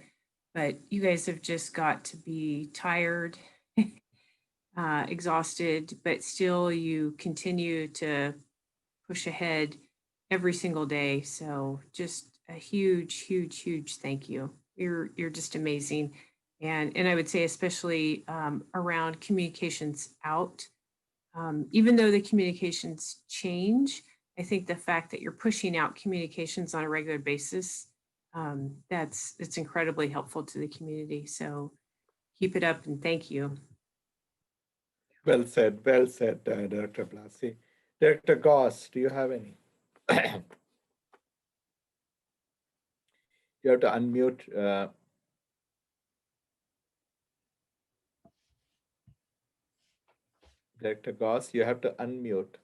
K: But you guys have just got to be tired, exhausted, but still you continue to push ahead every single day. So just a huge, huge, huge thank you. You're just amazing. And I would say especially around communications out. Even though the communications change, I think the fact that you're pushing out communications on a regular basis, it's incredibly helpful to the community. So keep it up and thank you.
H: Well said, Director Blasi. Director Goss, do you have any? You have to unmute. Director Goss, you have to unmute.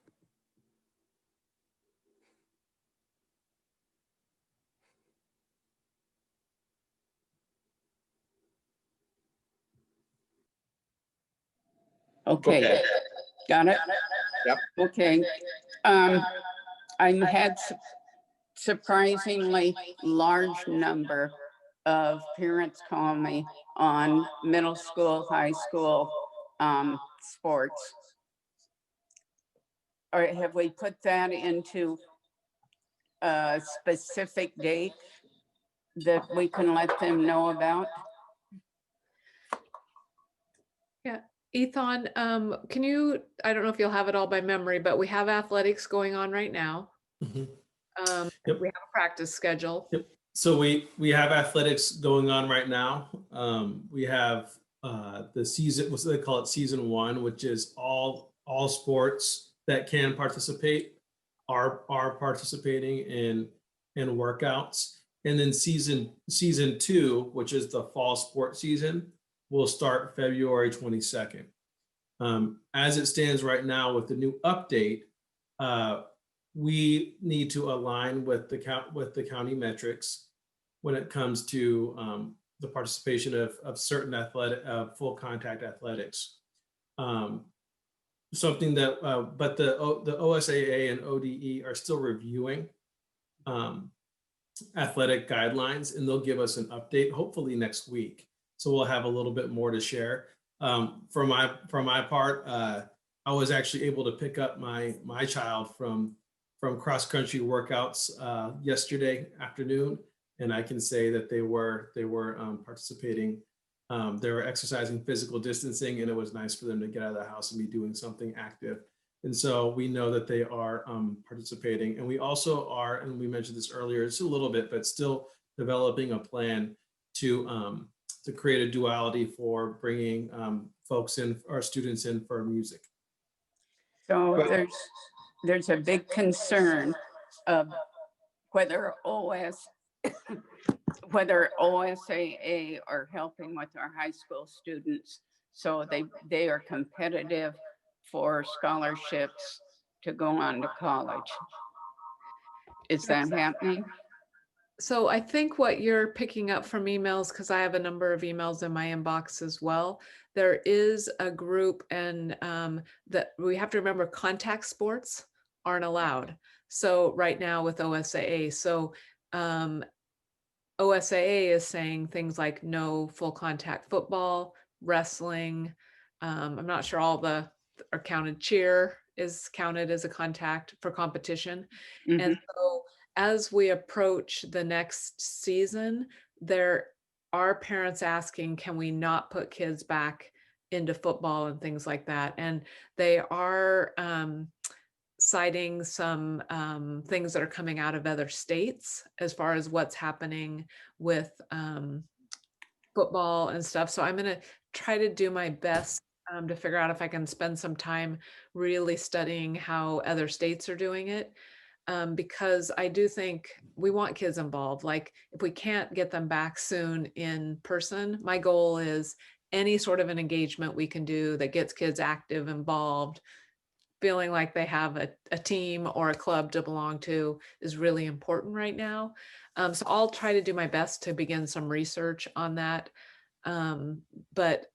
L: Okay, got it?
H: Yep.
L: Okay. I had surprisingly large number of parents call me on middle school, high school sports. Or have we put that into a specific date that we can let them know about?
A: Yeah, Ethan, can you, I don't know if you'll have it all by memory, but we have athletics going on right now.
C: Mhm.
A: We have a practice schedule.
C: Yep. So we have athletics going on right now. We have the season, what they call it, season 1, which is all sports that can participate are participating in workouts. And then season 2, which is the fall sports season, will start February 22nd. As it stands right now with the new update, we need to align with the county metrics when it comes to the participation of certain full contact athletics. Something that, but the OSAA and ODE are still reviewing athletic guidelines, and they'll give us an update hopefully next week. So we'll have a little bit more to share. For my part, I was actually able to pick up my child from cross-country workouts yesterday afternoon, and I can say that they were participating. They were exercising physical distancing, and it was nice for them to get out of the house and be doing something active. And so we know that they are participating, and we also are, and we mentioned this earlier, it's a little bit, but still developing a plan to create a duality for bringing folks in, our students in for music.
L: So there's a big concern of whether OSAA are helping with our high school students. So they are competitive for scholarships to go on to college. Is that happening?
A: So I think what you're picking up from emails, because I have a number of emails in my inbox as well, there is a group, and that we have to remember contact sports aren't allowed. So right now with OSAA, so OSAA is saying things like no full contact football, wrestling. I'm not sure all the are counted. Cheer is counted as a contact for competition.
L: Mhm.
A: And so as we approach the next season, there are parents asking, can we not put kids back into football and things like that? And they are citing some things that are coming out of other states as far as what's happening with football and stuff. So I'm going to try to do my best to figure out if I can spend some time really studying how other states are doing it. Because I do think we want kids involved. Like if we can't get them back soon in person, my goal is any sort of an engagement we can do that gets kids active, involved, feeling like they have a team or a club to belong to is really important right now. So I'll try to do my best to begin some research on that. But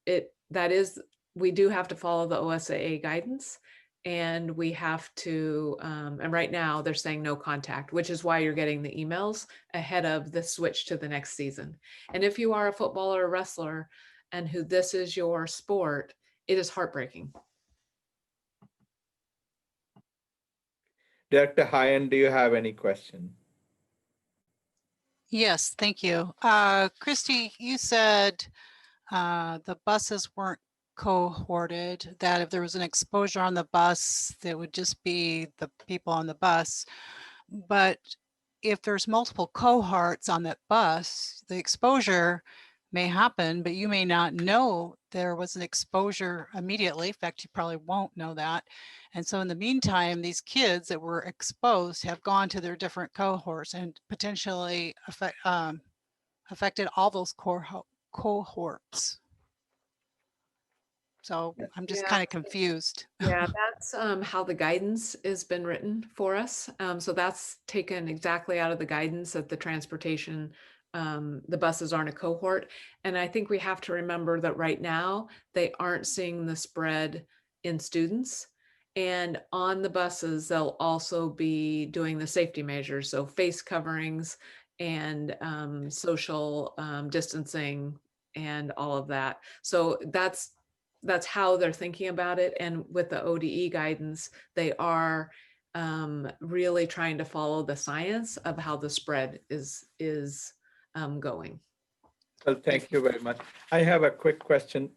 A: we do have to follow the OSAA guidance, and we have to, and right now they're saying no contact, which is why you're getting the emails ahead of the switch to the next season. And if you are a footballer or wrestler and who this is your sport, it is heartbreaking.
H: Director Hyen, do you have any question?
M: Yes, thank you. Christy, you said the buses weren't cohorted, that if there was an exposure on the bus, that would just be the people on the bus. But if there's multiple cohorts on that bus, the exposure may happen, but you may not know there was an exposure immediately. In fact, you probably won't know that. And so in the meantime, these kids that were exposed have gone to their different cohorts and potentially affected all those cohorts. So I'm just kind of confused.
A: Yeah, that's how the guidance has been written for us. So that's taken exactly out of the guidance that the transportation, the buses aren't a cohort. And I think we have to remember that right now they aren't seeing the spread in students. And on the buses, they'll also be doing the safety measures. So face coverings and social distancing and all of that. So that's how they're thinking about it. And with the ODE guidance, they are really trying to follow the science of how the spread is going.
H: Well, thank you very much. I have a quick question.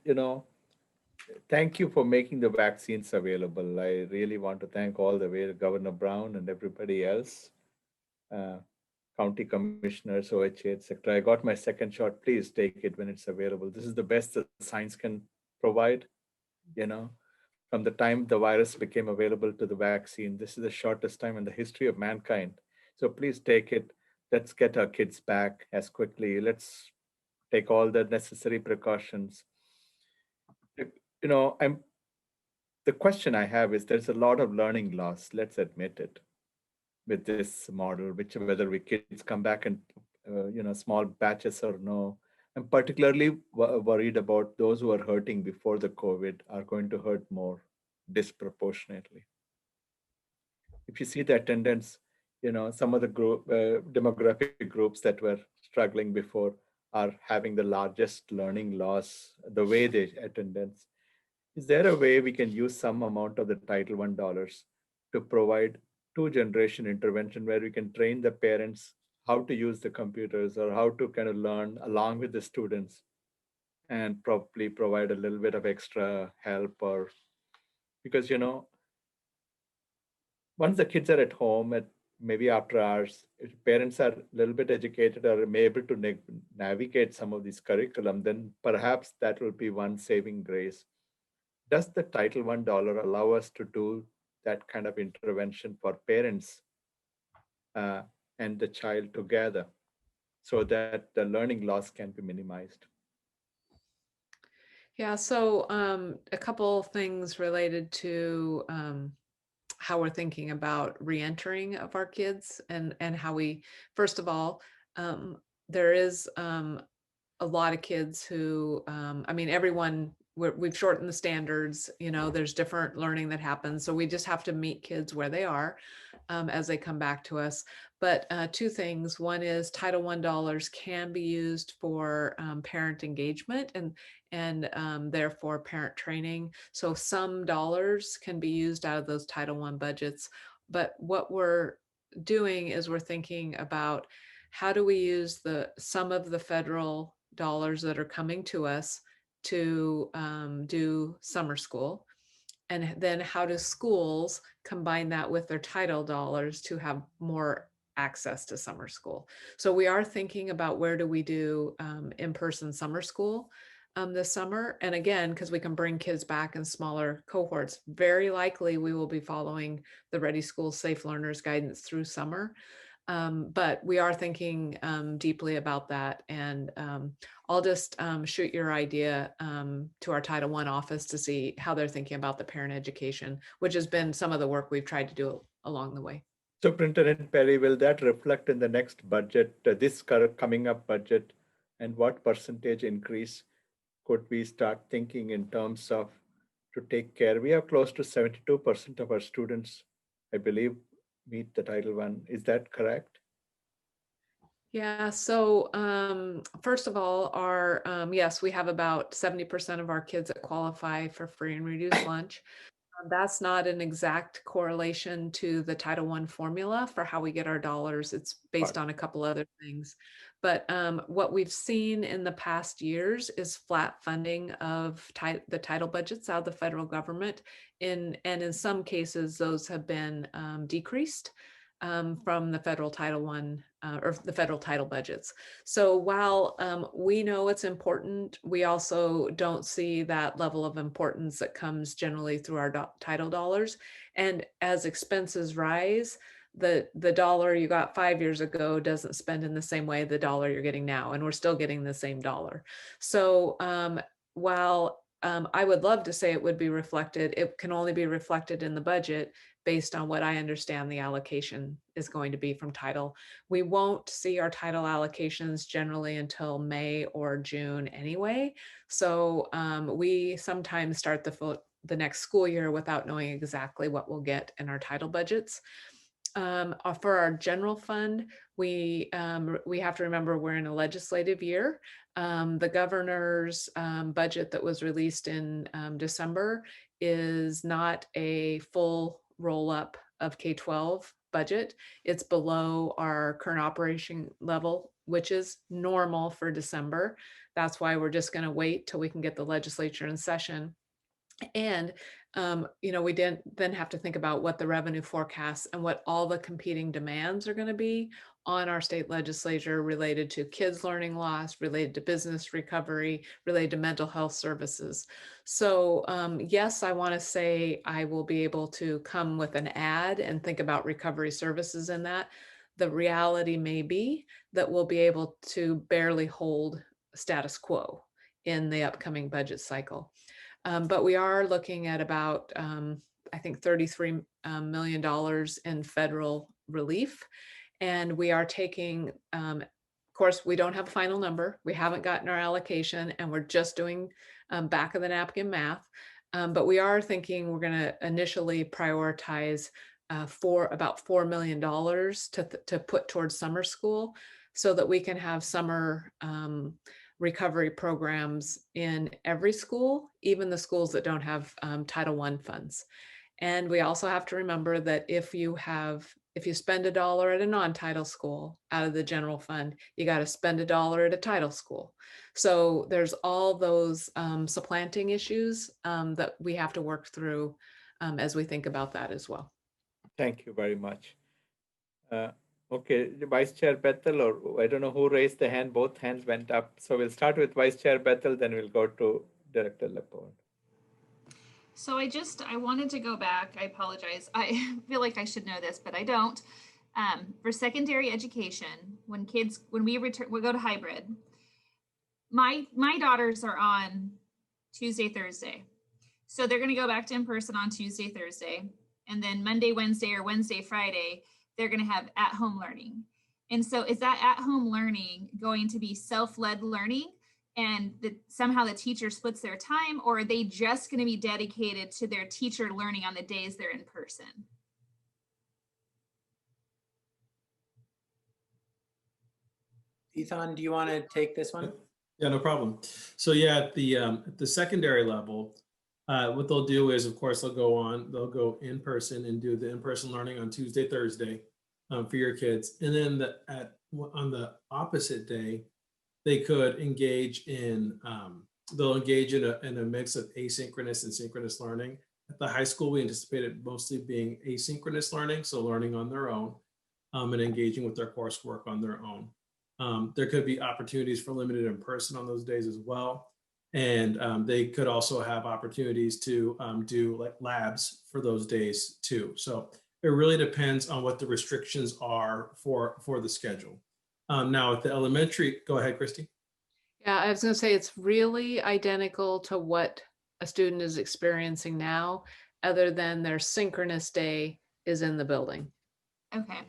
H: Thank you for making the vaccines available. I really want to thank all the way Governor Brown and everybody else, county commissioners, OHA, etc. I got my second shot. Please take it when it's available. This is the best that science can provide. From the time the virus became available to the vaccine, this is the shortest time in the history of mankind. So please take it. Let's get our kids back as quickly. Let's take all the necessary precautions. The question I have is there's a lot of learning loss, let's admit it, with this model, whether we kids come back in small batches or no. I'm particularly worried about those who are hurting before the COVID are going to hurt more disproportionately. If you see the attendance, some of the demographic groups that were struggling before are having the largest learning loss, the way they attendance. Is there a way we can use some amount of the Title I dollars to provide two-generation intervention where we can train the parents how to use the computers or how to kind of learn along with the students and probably provide a little bit of extra help, or because, once the kids are at home at maybe after hours, if parents are a little bit educated or may able to navigate some of these curriculum, then perhaps that will be one saving grace. Does the Title I dollar allow us to do that kind of intervention for parents and the child together so that the learning loss can be minimized?
A: Yeah, so a couple things related to how we're thinking about reentering of our kids and how we, first of all, there is a lot of kids who, I mean, everyone, we've shortened the standards, there's different learning that happens. So we just have to meet kids where they are as they come back to us. But two things. One is Title I dollars can be used for parent engagement and therefore parent training. So some dollars can be used out of those Title I budgets. But what we're doing is we're thinking about how do we use some of the federal dollars that are coming to us to do summer school, and then how do schools combine that with their title dollars to have more access to summer school. So we are thinking about where do we do in-person summer school this summer. And again, because we can bring kids back in smaller cohorts, very likely we will be following the Ready Schools Safe Learners guidance through summer. But we are thinking deeply about that. And I'll just shoot your idea to our Title I office to see how they're thinking about the parent education, which has been some of the work we've tried to do along the way.
H: Superintendent Perry, will that reflect in the next budget, this coming up budget, and what percentage increase could we start thinking in terms of to take care? We have close to 72% of our students, I believe, meet the Title I. Is that correct?
A: Yeah, so first of all, yes, we have about 70% of our kids that qualify for free and reduced lunch. That's not an exact correlation to the Title I formula for how we get our dollars. It's based on a couple other things. But what we've seen in the past years is flat funding of the title budgets out of the federal government. And in some cases, those have been decreased from the federal Title I or the federal title budgets. So while we know it's important, we also don't see that level of importance that comes generally through our title dollars. And as expenses rise, the dollar you got 5 years ago doesn't spend in the same way the dollar you're getting now, and we're still getting the same dollar. So while I would love to say it would be reflected, it can only be reflected in the budget based on what I understand the allocation is going to be from title. We won't see our title allocations generally until May or June anyway. So we sometimes start the next school year without knowing exactly what we'll get in our title budgets. For our general fund, we have to remember we're in a legislative year. The governor's budget that was released in December is not a full roll up of K-12 budget. It's below our current operation level, which is normal for December. That's why we're just going to wait till we can get the legislature in session. And we then have to think about what the revenue forecasts and what all the competing demands are going to be on our state legislature related to kids learning loss, related to business recovery, related to mental health services. So yes, I want to say I will be able to come with an ad and think about recovery services in that. The reality may be that we'll be able to barely hold status quo in the upcoming budget cycle. But we are looking at about, I think, $33 million in federal relief. And we are taking, of course, we don't have a final number. We haven't gotten our allocation, and we're just doing back of the napkin math. But we are thinking we're going to initially prioritize for about $4 million to put towards summer school so that we can have summer recovery programs in every school, even the schools that don't have Title I funds. And we also have to remember that if you spend $1 at a non-title school out of the general fund, you got to spend $1 at a title school. So there's all those supplanting issues that we have to work through as we think about that as well.
H: Thank you very much. Okay, Vice Chair Bethel, or I don't know who raised the hand, both hands went up. So we'll start with Vice Chair Bethel, then we'll go to Director Leopold.
G: So I wanted to go back. I apologize. I feel like I should know this, but I don't. For secondary education, when we go to hybrid, my daughters are on Tuesday, Thursday. So they're going to go back to in-person on Tuesday, Thursday. And then Monday, Wednesday, or Wednesday, Friday, they're going to have at-home learning. And so is that at-home learning going to be self-led learning, and somehow the teacher splits their time, or are they just going to be dedicated to their teacher learning on the days they're in person?
B: Ethan, do you want to take this one?
C: Yeah, no problem. So yeah, at the secondary level, what they'll do is, of course, they'll go in person and do the in-person learning on Tuesday, Thursday for your kids. And then on the opposite day, they could engage in, they'll engage in a mix of asynchronous and synchronous learning. At the high school, we anticipate it mostly being asynchronous learning, so learning on their own and engaging with their coursework on their own. There could be opportunities for limited in person on those days as well. And they could also have opportunities to do like labs for those days too. So it really depends on what the restrictions are for the schedule. Now at the elementary, go ahead, Christy.
A: Yeah, I was going to say it's really identical to what a student is experiencing now, other than their synchronous day is in the building.
G: Okay,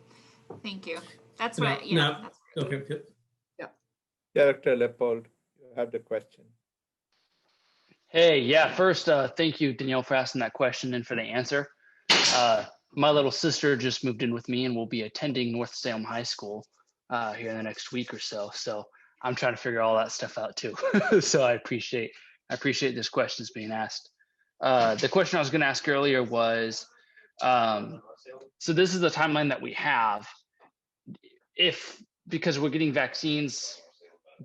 G: thank you. That's
C: Now-
G: right. Yeah.
C: now-
G: That's right.
C: Okay, good.
H: Director Leopold, you have the question.
J: Hey, yeah, first, thank you, Danielle, for asking that question and for the answer. My little sister just moved in with me and will be attending North Salem High School here in the next week or so. So I'm trying to figure all that stuff out too. So I appreciate this questions being asked. The question I was going to ask earlier was, so this is the timeline that we have. Because we're getting vaccines,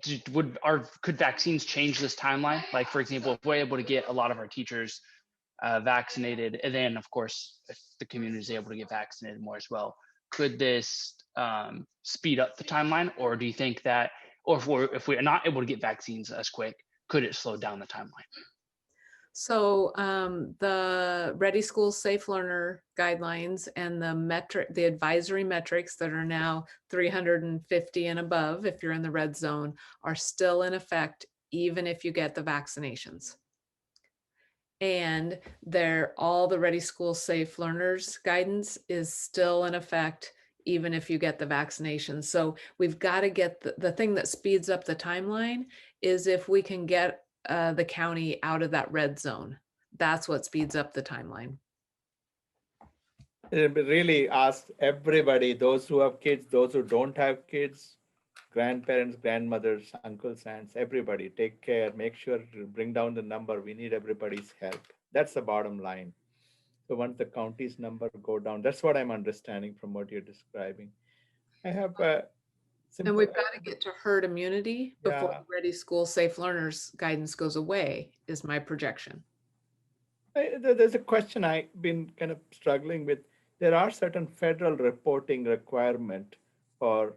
J: could vaccines change this timeline? Like, for example, if we're able to get a lot of our teachers vaccinated, and then of course, if the community is able to get vaccinated more as well, could this speed up the timeline? Or do you think that, or if we're not able to get vaccines as quick, could it slow down the timeline?
A: So the Ready Schools Safe Learner guidelines and the advisory metrics that are now 350 and above, if you're in the red zone, are still in effect even if you get the vaccinations. And all the Ready Schools Safe Learners guidance is still in effect even if you get the vaccinations. So we've got to get the thing that speeds up the timeline is if we can get the county out of that red zone. That's what speeds up the timeline.
H: It really asked everybody, those who have kids, those who don't have kids, grandparents, grandmothers, uncles, aunts, everybody, take care, make sure to bring down the number. We need everybody's help. That's the bottom line. So once the county's number go down, that's what I'm understanding from what you're describing. I have
A: and we've got to get to herd immunity before
H: Yeah.
A: the Ready School Safe Learners guidance goes away, is my projection.
H: There's a question I've been kind of struggling with. There are certain federal reporting requirement for,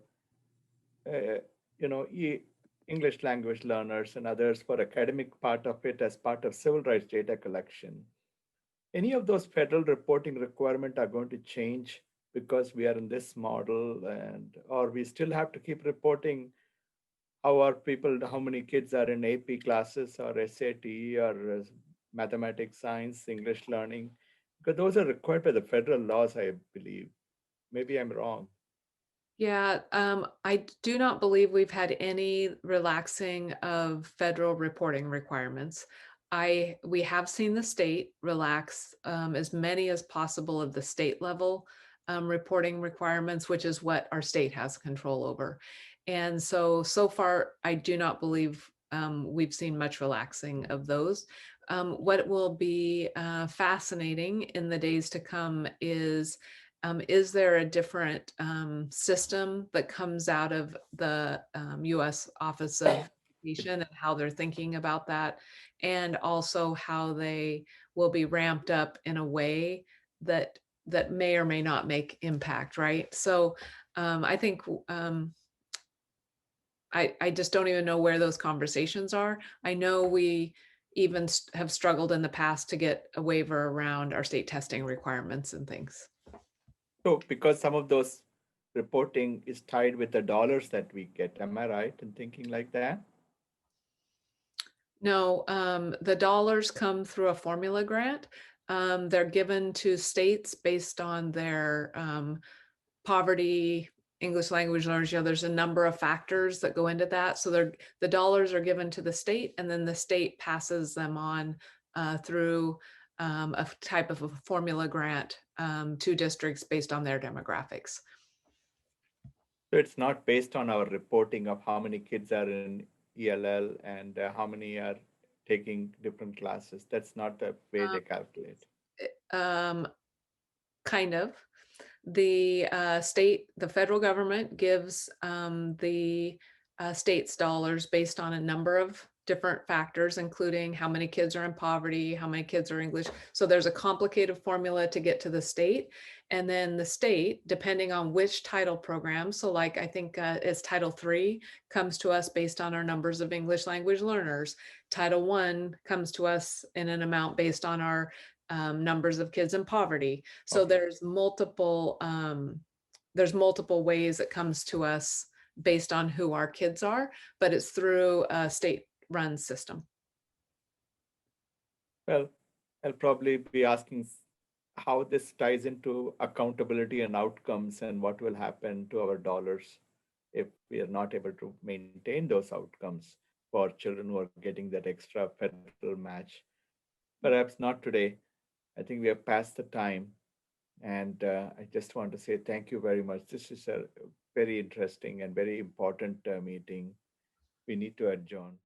H: English language learners and others for academic part of it as part of civil rights data collection. Any of those federal reporting requirement are going to change because we are in this model, or we still have to keep reporting how many kids are in AP classes or SAT or mathematics, science, English learning, because those are required by the federal laws, I believe. Maybe I'm wrong.
A: Yeah, I do not believe we've had any relaxing of federal reporting requirements. We have seen the state relax as many as possible of the state level reporting requirements, which is what our state has control over. And so far, I do not believe we've seen much relaxing of those. what will be fascinating in the days to come is there a different system that comes out of the U.S. Office of Education and how they're thinking about that, and also how they will be ramped up in a way that may or may not make impact, right? So I think I just don't even know where those conversations are. I know we even have struggled in the past to get a waiver around our state testing requirements and things.
H: So because some of those reporting is tied with the dollars that we get, am I right in thinking like that?
A: No, the dollars come through a formula grant. They're given to states based on their poverty, English language learners. You know, there's a number of factors that go into that. So the dollars are given to the state, and then the state passes them on through a type of a formula grant to districts based on their demographics.
H: So it's not based on our reporting of how many kids are in ELL and how many are taking different classes. That's not the way they calculate.
A: Kind of. The the federal government gives the state's dollars based on a number of different factors, including how many kids are in poverty, how many kids are English. So there's a complicated formula to get to the state. And then the state, depending on which title program, so like I think it's Title III, comes to us based on our numbers of English language learners. Title I comes to us in an amount based on our numbers of kids in poverty. So
H: Okay.
A: there's multiple ways it comes to us based on who our kids are, but it's through a state-run system.
H: Well, I'll probably be asking how this ties into accountability and outcomes and what will happen to our dollars if we are not able to maintain those outcomes for children who are getting that extra federal match. Perhaps not today. I think we have passed the time. And I just want to say thank you very much. This is a very interesting and very important meeting. We need to adjourn.